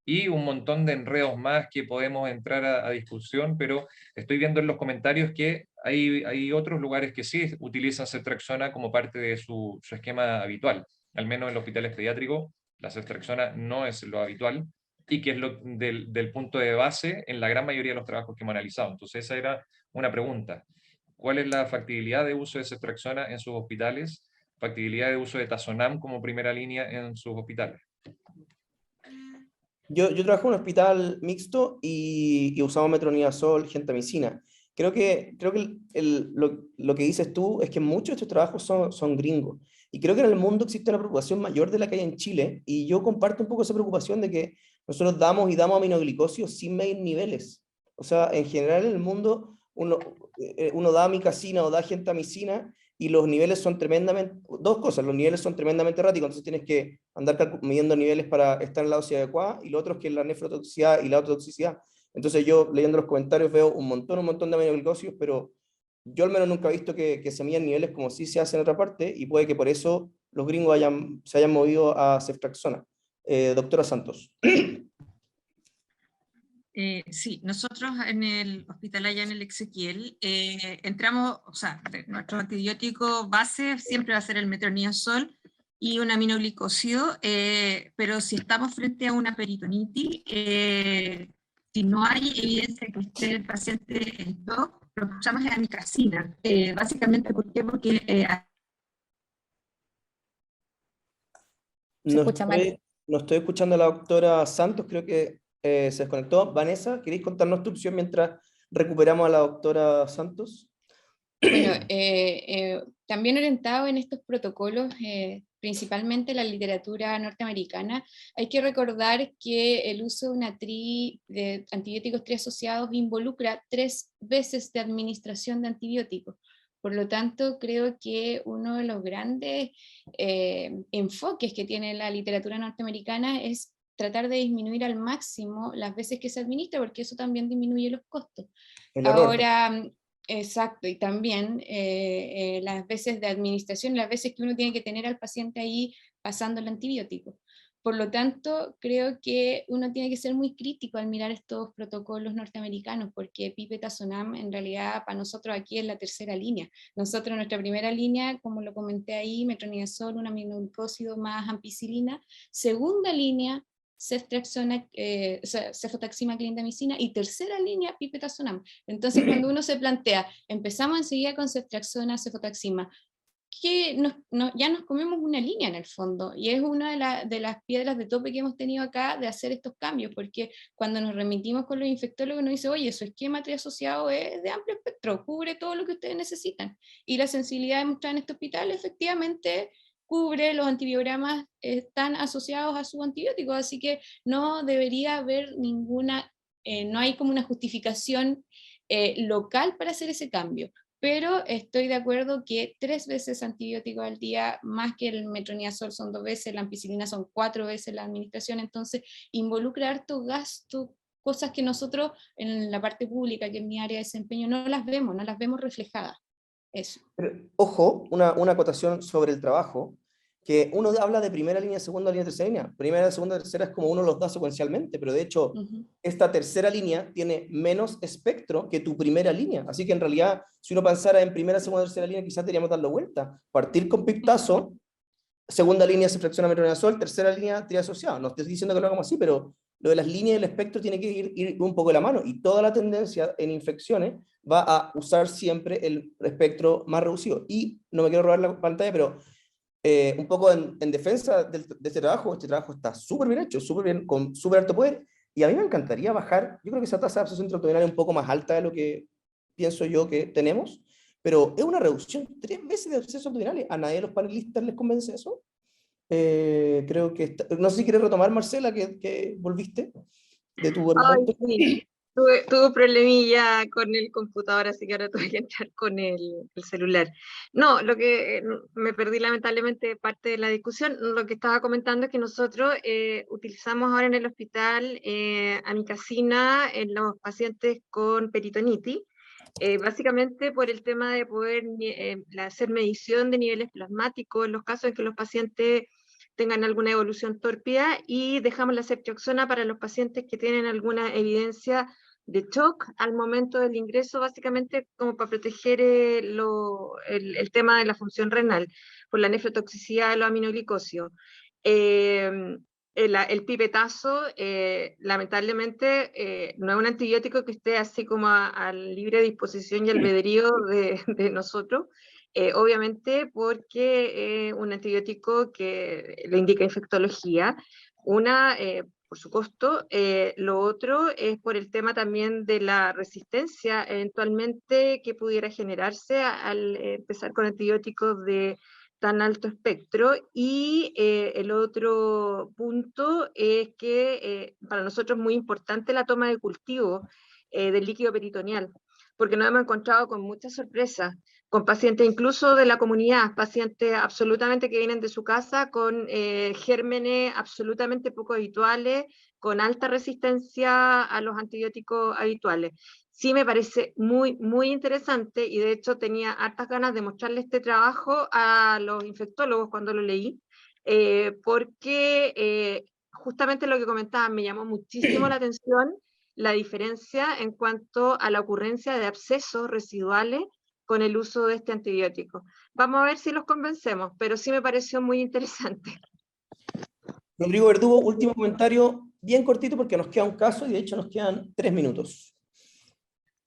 y un montón de enredos más que podemos entrar a discusión, pero estoy viendo en los comentarios que hay otros lugares que sí utilizan ceftriaxona como parte de su esquema habitual. Al menos en los hospitales pediátricos, la ceftriaxona no es lo habitual, y que es del punto de base en la gran mayoría de los trabajos que hemos analizado. Entonces esa era una pregunta. ¿Cuál es la factibilidad de uso de ceftriaxona en sus hospitales? ¿Factibilidad de uso de Tazonam como primera línea en sus hospitales? Yo trabajo en un hospital mixto y usamos metronidazol, gentamicina. Creo que lo que dices tú es que muchos de estos trabajos son gringos. Y creo que en el mundo existe una preocupación mayor de la que hay en Chile, y yo comparto un poco esa preocupación de que nosotros damos aminoglicosio sin medir niveles. O sea, en general en el mundo uno da amicacina o da gentamicina y los niveles son tremendamente, dos cosas, los niveles son tremendamente erráticos, entonces tienes que andar midiendo niveles para estar en la dosis adecuada, y lo otro es que es la nefrotoxicidad y la otoxicidad. Entonces yo leyendo los comentarios veo un montón de aminoglicosios, pero yo al menos nunca he visto que se midan niveles como sí se hace en otra parte, y puede que por eso los gringos se hayan movido a ceftriaxona. Doctora Santos. Sí, nosotros en el hospital allá en el Exequiel entramos, o sea, nuestro antibiótico base siempre va a ser el metronidazol y un aminoglicosio, pero si estamos frente a una peritonitis, si no hay evidencia que esté el paciente en TOC, lo que usamos es amicacina. Básicamente, ¿por qué? Porque No estoy escuchando a la doctora Santos, creo que se desconectó. Vanessa, ¿queréis contarnos tu opción mientras recuperamos a la doctora Santos? Bueno, también orientado en estos protocolos, principalmente la literatura norteamericana, hay que recordar que el uso de una de antibióticos triasociados involucra 3 veces de administración de antibióticos. Por lo tanto, creo que uno de los grandes enfoques que tiene la literatura norteamericana es tratar de disminuir al máximo las veces que se administra, porque eso también disminuye los costos. Ahora, exacto, y también las veces de administración, las veces que uno tiene que tener al paciente ahí pasando el antibiótico. Por lo tanto, creo que uno tiene que ser muy crítico al mirar estos protocolos norteamericanos, porque Pipetazonam en realidad para nosotros aquí es la tercera línea. Nosotros nuestra primera línea, como lo comenté ahí, metronidazol, un aminoglicósido más ampicilina. Segunda línea, ceftriaxona, cefotaxima, clindamicina, y tercera línea, Pipetazonam. Entonces, cuando uno se plantea, empezamos enseguida con ceftriaxona, cefotaxima, que ya nos comemos una línea en el fondo, y es una de las piedras de tope que hemos tenido acá de hacer estos cambios, porque cuando nos remitimos con los infectólogos nos dice, oye, su esquema triasociado es de amplio espectro, cubre todo lo que ustedes necesitan, y la sensibilidad demostrada en este hospital efectivamente cubre, los antibiogramas están asociados a su antibiótico, así que no debería haber ninguna, no hay como una justificación local para hacer ese cambio. Pero estoy de acuerdo que 3 veces antibiótico al día, más que el metronidazol son 2 veces, la ampicilina son 4 veces la administración, entonces involucra harto gasto, cosas que nosotros en la parte pública, que es mi área de desempeño, no las vemos reflejadas. Eso. Pero, ojo, una acotación sobre el trabajo, que uno habla de primera línea, segunda línea, tercera línea. Primera, segunda, tercera es como uno los da secuencialmente, pero de hecho, esta tercera línea tiene menos espectro que tu primera línea. Así que en realidad, si uno pensara en primera, segunda, tercera línea, quizás deberíamos darle vuelta. Partir con piptazo, segunda línea se fracciona metronidazol, tercera línea triasociado. No estoy diciendo que lo hagamos así, pero lo de las líneas y el espectro tiene que ir un poco de la mano. Y toda la tendencia en infecciones va a usar siempre el espectro más reducido. Y no me quiero robar la pantalla, pero un poco en defensa de este trabajo está súper bien hecho, súper bien, con súper alto poder, y a mí me encantaría bajar, yo creo que esa tasa de absceso intraabdominal es un poco más alta de lo que pienso yo que tenemos, pero es una reducción 3 veces de abscesos abdominales. ¿A nadie de los panelistas les convence eso? Creo que, no sé si quieres retomar, Marcela, que volviste de tu argumento. Ay, sí. Tuve un problemilla con el computador, así que ahora tuve que entrar con el celular. No, lo que me perdí lamentablemente parte de la discusión, lo que estaba comentando es que nosotros utilizamos ahora en el hospital amikacina en los pacientes con peritonitis, básicamente por el tema de poder hacer medición de niveles plasmáticos en los casos en que los pacientes tengan alguna evolución tórpida, y dejamos la ceftriaxona para los pacientes que tienen alguna evidencia de shock al momento del ingreso, básicamente como para proteger el tema de la función renal por la nefrotoxicidad de los aminoglicosidos. El pipetazo, lamentablemente, no es un antibiótico que esté así como a libre disposición y albedrío de nosotros, obviamente porque un antibiótico que le indica infectología, por su costo, lo otro es por el tema también de la resistencia eventualmente que pudiera generarse al empezar con antibióticos de tan alto espectro, y el otro punto es que para nosotros es muy importante la toma de cultivo del líquido peritoneal, porque nos hemos encontrado con muchas sorpresas, con pacientes incluso de la comunidad, pacientes absolutamente que vienen de su casa con gérmenes absolutamente poco habituales, con alta resistencia a los antibióticos habituales. Sí me parece muy, muy interesante, y de hecho tenía hartas ganas de mostrarle este trabajo a los infectólogos cuando lo leí, porque justamente lo que comentaban me llamó muchísimo la atención, la diferencia en cuanto a la ocurrencia de abscesos residuales con el uso de este antibiótico. Vamos a ver si los convencemos, pero sí me pareció muy interesante. Rodrigo Verdugo, último comentario, bien cortito porque nos queda un caso y de hecho nos quedan 3 minutos.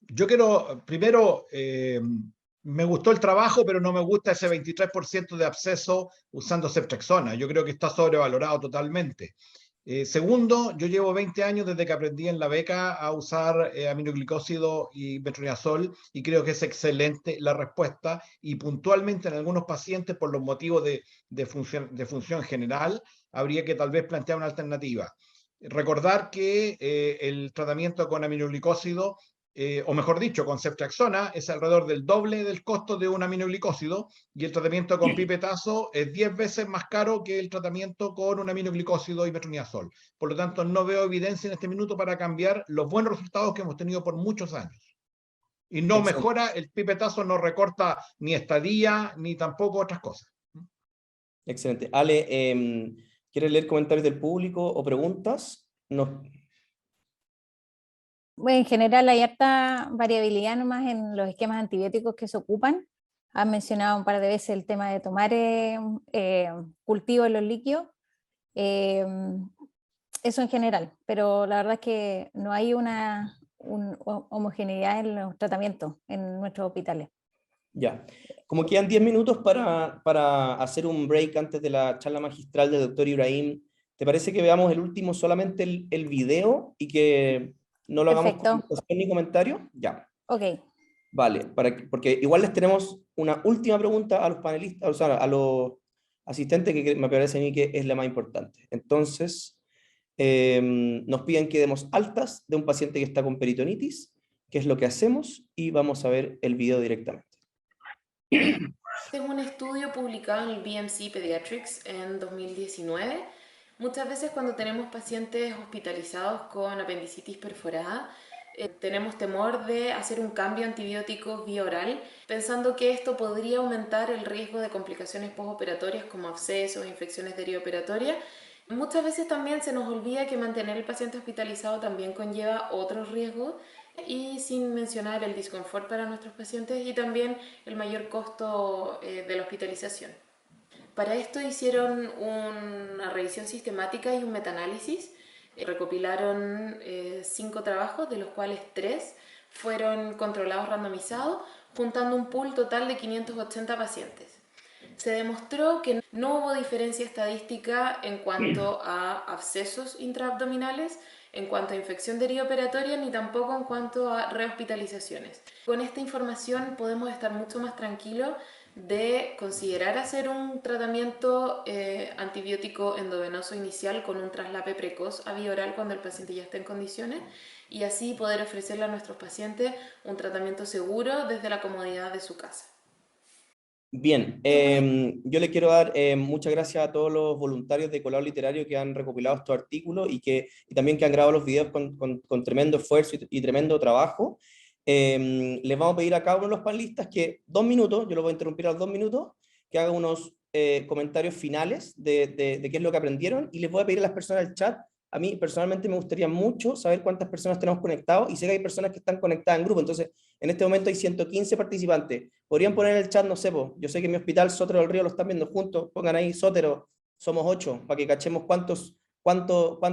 Yo quiero, primero, me gustó el trabajo, pero no me gusta ese 23% de absceso usando ceftriaxona. Yo creo que está sobrevalorado totalmente. Segundo, yo llevo 20 años desde que aprendí en la beca a usar aminoglicósido y metronidazol, y creo que es excelente la respuesta, y puntualmente en algunos pacientes por los motivos de función general habría que tal vez plantear una alternativa. Recordar que el tratamiento con aminoglicósido, o mejor dicho, con ceftriaxona, es alrededor del doble del costo de un aminoglicósido, y el tratamiento con pipetazo es 10 veces más caro que el tratamiento con un aminoglicósido y metronidazol. Por lo tanto, no veo evidencia en este minuto para cambiar los buenos resultados que hemos tenido por muchos años. Y no mejora, el pipetazo no recorta ni estadía, ni tampoco otras cosas. Excelente. Ale, ¿quieres leer comentarios del público o preguntas? No. Bueno, en general hay harta variabilidad nomás en los esquemas antibióticos que se ocupan. Han mencionado un par de veces el tema de tomar cultivo en los líquidos. Eso en general, pero la verdad es que no hay una homogeneidad en los tratamientos en nuestros hospitales. Ya. Como quedan 10 minutos para hacer un break antes de la charla magistral del doctor Ibrahim, ¿te parece que veamos el último solamente el video y que no lo hagamos con ni comentario? Ya. Ok. Vale, porque igual les tenemos una última pregunta a los panelistas, o sea, a los asistente, que me parece a mí que es la más importante. Entonces, nos piden que demos altas de un paciente que está con peritonitis, que es lo que hacemos, y vamos a ver el video directamente. Este es un estudio publicado en el BMC Pediatrics en 2019. Muchas veces cuando tenemos pacientes hospitalizados con apendicitis perforada, tenemos temor de hacer un cambio antibiótico vía oral, pensando que esto podría aumentar el riesgo de complicaciones postoperatorias como abscesos, infecciones derivaoperatorias. Muchas veces también se nos olvida que mantener el paciente hospitalizado también conlleva otros riesgos, y sin mencionar el disconfort para nuestros pacientes y también el mayor costo de la hospitalización. Para esto hicieron una revisión sistemática y un metaanálisis. Recopilaron 5 trabajos, de los cuales 3 fueron controlados randomizados, juntando un pool total de 580 pacientes. Se demostró que no hubo diferencia estadística en cuanto a abscesos intraabdominales, en cuanto a infección derivaoperatoria, ni tampoco en cuanto a rehospitalizaciones. Con esta información podemos estar mucho más tranquilos de considerar hacer un tratamiento antibiótico endovenoso inicial con un traslape precoz a vía oral cuando el paciente ya esté en condiciones, y así poder ofrecerle a nuestros pacientes un tratamiento seguro desde la comodidad de su casa. Bien, yo le quiero dar muchas gracias a todos los voluntarios de Colado Literario que han recopilado estos artículos y también que han grabado los videos con tremendo esfuerzo y tremendo trabajo. Les vamos a pedir a cada uno de los panelistas que 2 minutos, yo lo voy a interrumpir a los 2 minutos, que hagan unos comentarios finales de qué es lo que aprendieron, y les voy a pedir a las personas del chat. A mí personalmente me gustaría mucho saber cuántas personas tenemos conectados, y sé que hay personas que están conectadas en grupo, entonces en este momento hay 115 participantes. Podrían poner en el chat, no sé, yo sé que en mi hospital Sotero del Río lo están viendo juntos, pongan ahí Sotero, somos 8, para que cachemos cuántos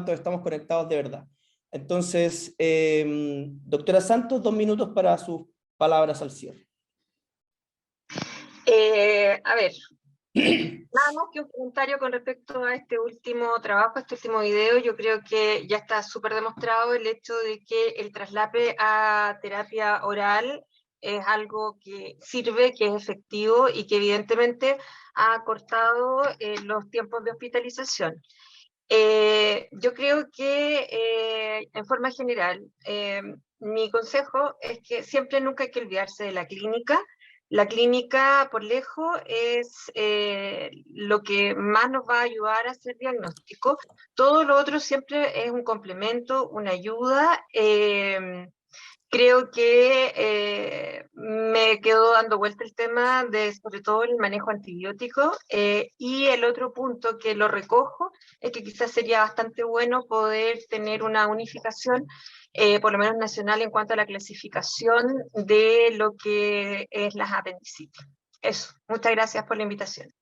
estamos conectados de verdad. Entonces, doctora Santos, 2 minutos para sus palabras al cierre. A ver, nada más que un comentario con respecto a este último trabajo, este último video. Yo creo que ya está súper demostrado el hecho de que el traslape a terapia oral es algo que sirve, que es efectivo y que evidentemente ha acortado los tiempos de hospitalización. Yo creo que en forma general, mi consejo es que siempre nunca hay que olvidarse de la clínica. La clínica, por lejos, es lo que más nos va a ayudar a hacer diagnóstico. Todo lo otro siempre es un complemento, una ayuda. Creo que me quedó dando vuelta el tema de, sobre todo, el manejo antibiótico, y el otro punto que lo recojo es que quizás sería bastante bueno poder tener una unificación, por lo menos nacional, en cuanto a la clasificación de lo que es las apendicitis. Eso, muchas gracias por la invitación.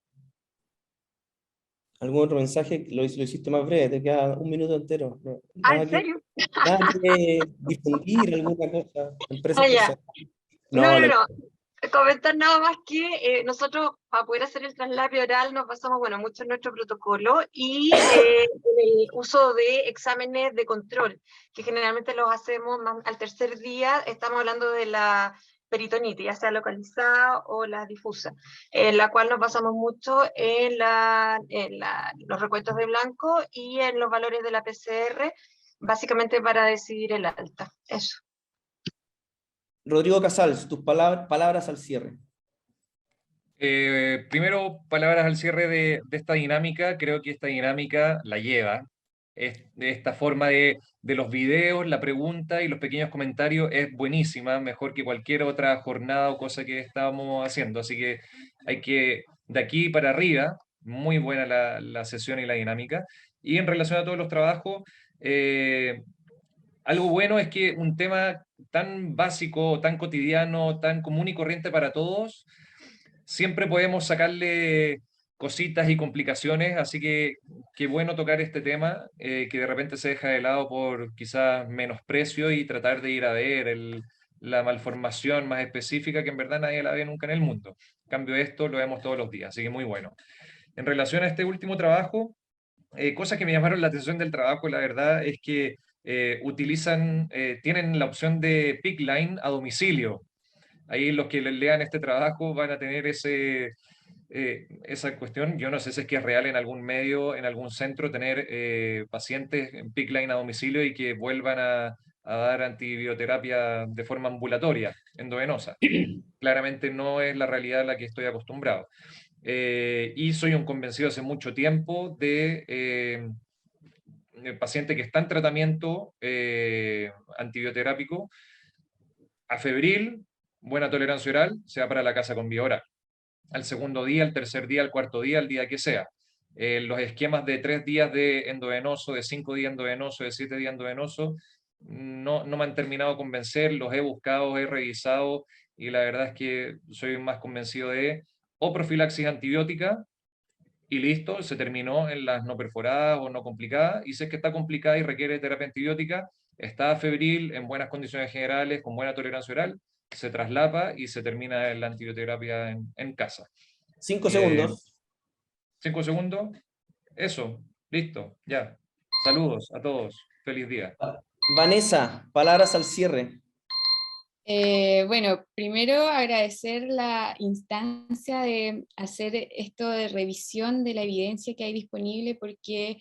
¿Algún otro mensaje? Lo hiciste más breve, te queda 1 minuto entero. No, ¿En serio? Nada que difundir, alguna cosa. Ya. No. Comentar nada más que nosotros, para poder hacer el traslape oral, nos basamos mucho en nuestro protocolo y en el uso de exámenes de control, que generalmente los hacemos al tercer día. Estamos hablando de la peritonitis, ya sea localizada o la difusa, en la cual nos basamos mucho en los recuentos de blanco y en los valores de la PCR, básicamente para decidir el alta. Eso. Rodrigo Casals, tus palabras al cierre. Primero, palabras al cierre de esta dinámica. Creo que esta dinámica la lleva. De esta forma de los videos, la pregunta y los pequeños comentarios es buenísima, mejor que cualquier otra jornada o cosa que estábamos haciendo. Así que hay que, de aquí para arriba, muy buena la sesión y la dinámica. Y en relación a todos los trabajos, algo bueno es que un tema tan básico, tan cotidiano, tan común y corriente para todos, siempre podemos sacarle cositas y complicaciones, así que qué bueno tocar este tema, que de repente se deja de lado por quizás menosprecio y tratar de ir a ver la malformación más específica que en verdad nadie la ve nunca en el mundo. En cambio, esto lo vemos todos los días, así que muy bueno. En relación a este último trabajo, cosas que me llamaron la atención del trabajo, la verdad, es que tienen la opción de pick line a domicilio. Ahí los que lean este trabajo van a tener esa cuestión. Yo no sé si es que es real en algún medio, en algún centro, tener pacientes en PICC line a domicilio y que vuelvan a dar antibioterapia de forma ambulatoria, endovenosa. Claramente no es la realidad a la que estoy acostumbrado. Y soy un convencido hace mucho tiempo de el paciente que está en tratamiento antibioterápico, afebril, buena tolerancia oral, se va para la casa con vía oral. Al segundo día, al tercer día, al cuarto día, al día que sea. Los esquemas de 3 días de endovenoso, de 5 días endovenoso, de 7 días endovenoso, no me han terminado de convencer, los he buscado, he revisado, y la verdad es que soy más convencido de o profilaxis antibiótica, y listo, se terminó en las no perforadas o no complicadas, y si es que está complicada y requiere terapia antibiótica, está febril, en buenas condiciones generales, con buena tolerancia oral, se traslapa y se termina la antibioterapia en casa. 5 segundos. 5 segundos. Eso, listo, ya. Saludos a todos. Feliz día. Vanessa, palabras al cierre. Bueno, primero agradecer la instancia de hacer esto de revisión de la evidencia que hay disponible, porque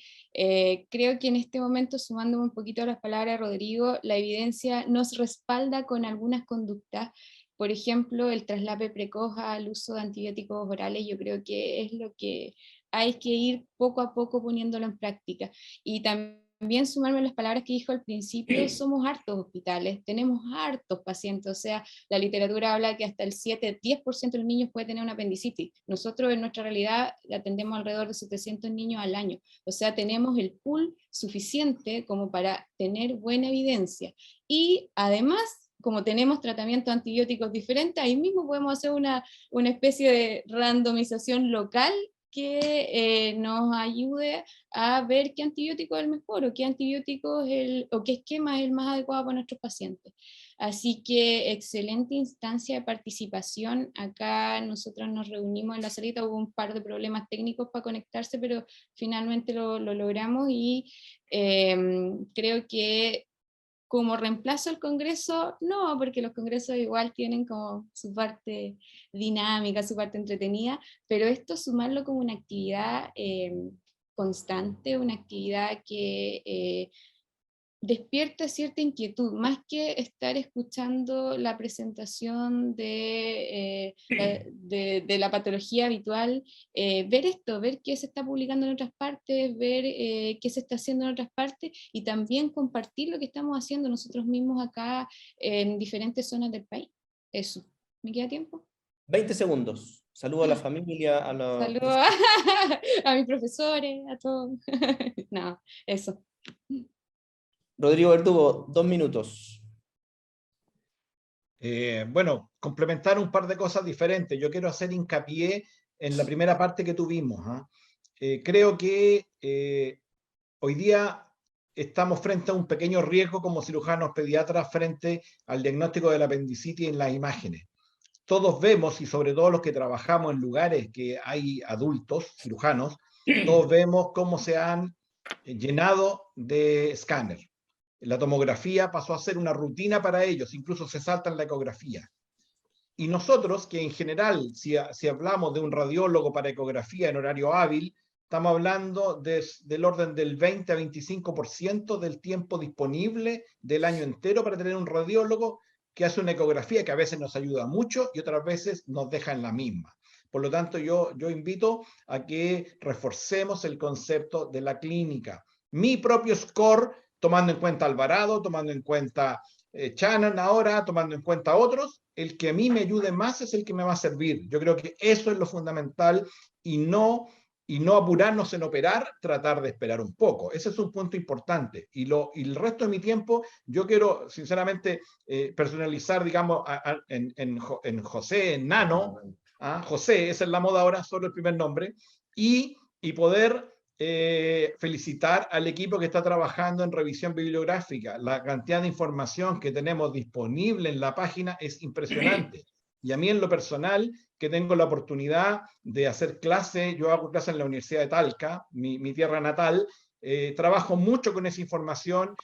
creo que en este momento, sumándome un poquito a las palabras de Rodrigo, la evidencia nos respalda con algunas conductas. Por ejemplo, el traslape precoz al uso de antibióticos orales, yo creo que es lo que hay que ir poco a poco poniéndolo en práctica. Y también sumarme a las palabras que dijo al principio, somos hartos hospitales, tenemos hartos pacientes, o sea, la literatura habla que hasta el 7-10% de los niños puede tener una apendicitis. Nosotros en nuestra realidad atendemos alrededor de 700 niños al año, o sea, tenemos el pool suficiente como para tener buena evidencia. Y además, como tenemos tratamientos antibióticos diferentes, ahí mismo podemos hacer una especie de randomización local que nos ayude a ver qué antibiótico es el mejor, o qué antibiótico o qué esquema es el más adecuado para nuestros pacientes. Así que excelente instancia de participación. Acá nosotros nos reunimos en la salita, hubo un par de problemas técnicos para conectarse, pero finalmente lo logramos, y creo que como reemplazo al Congreso, no, porque los congresos igual tienen como su parte dinámica, su parte entretenida, pero esto sumarlo como una actividad constante, una actividad que despierta cierta inquietud, más que estar escuchando la presentación de la patología habitual, ver esto, ver qué se está publicando en otras partes, ver qué se está haciendo en otras partes, y también compartir lo que estamos haciendo nosotros mismos acá en diferentes zonas del país. Eso. ¿Me queda tiempo? 20 segundos. Saludo a la familia, a los... Saludos a mis profesores, a todos. No, eso. Rodrigo Verdugo, 2 minutos. Bueno, complementar un par de cosas diferentes. Yo quiero hacer hincapié en la primera parte que tuvimos. Creo que hoy día estamos frente a un pequeño riesgo como cirujanos pediatras frente al diagnóstico de la apendicitis en las imágenes. Todos vemos, y sobre todo los que trabajamos en lugares que hay adultos, cirujanos, todos vemos cómo se han llenado de escáner. La tomografía pasó a ser una rutina para ellos, incluso se saltan la ecografía. Y nosotros, que en general, si hablamos de un radiólogo para ecografía en horario hábil, estamos hablando del orden del 20 a 25% del tiempo disponible del año entero para tener un radiólogo que hace una ecografía que a veces nos ayuda mucho y otras veces nos deja en la misma. Por lo tanto, yo invito a que reforcemos el concepto de la clínica. Mi propio score, tomando en cuenta Alvarado, tomando en cuenta Shannon ahora, tomando en cuenta otros, el que a mí me ayude más es el que me va a servir. Yo creo que eso es lo fundamental, y no apurarnos en operar, tratar de esperar un poco. Ese es un punto importante. Y el resto de mi tiempo, yo quiero sinceramente personalizar, digamos, en José, en Nano. José, esa es la moda ahora, solo el primer nombre, y poder felicitar al equipo que está trabajando en revisión bibliográfica. La cantidad de información que tenemos disponible en la página es impresionante. Y a mí en lo personal, que tengo la oportunidad de hacer clase, yo hago clase en la Universidad de Talca, mi tierra natal, trabajo mucho con esa información,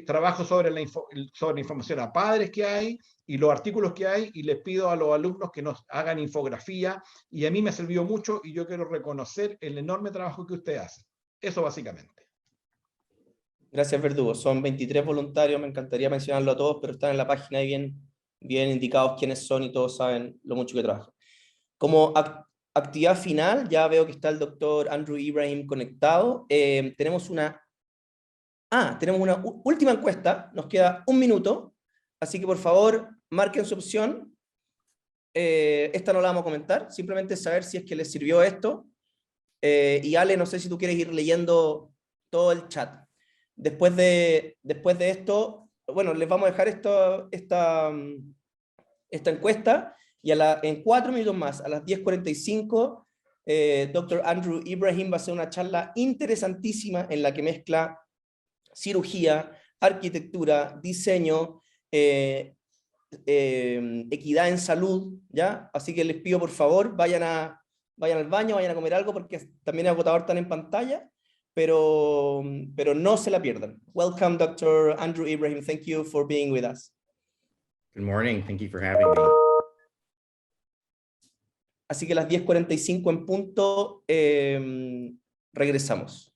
trabajo sobre la información a padres que hay y los artículos que hay, y les pido a los alumnos que nos hagan infografía, y a mí me ha servido mucho y yo quiero reconocer el enorme trabajo que ustedes hacen. Eso básicamente. Gracias, Verdugo. Son 23 voluntarios, me encantaría mencionarlo a todos, pero están en la página ahí bien indicados quiénes son y todos saben lo mucho que trabajan. Como actividad final, ya veo que está el doctor Andrew Ibrahim conectado. Tenemos una última encuesta, nos queda 1 minuto, así que por favor marquen su opción. Esta no la vamos a comentar, simplemente saber si es que les sirvió esto. Y Ale, no sé si tú quieres ir leyendo todo el chat. Después de esto, bueno, les vamos a dejar esta encuesta, y en 4 minutos más, a las 10:45, Dr. Andrew Ibrahim va a hacer una charla interesantísima en la que mezcla cirugía, arquitectura, diseño, equidad en salud, ¿ya? Así que les pido por favor, vayan al baño, vayan a comer algo, porque también el agotador está en pantalla, pero no se la pierdan. Welcome, Dr. Andrew Ibrahim. Thank you for being with us. Good morning. Thank you for having me. Así que a las 10:45 en punto, regresamos.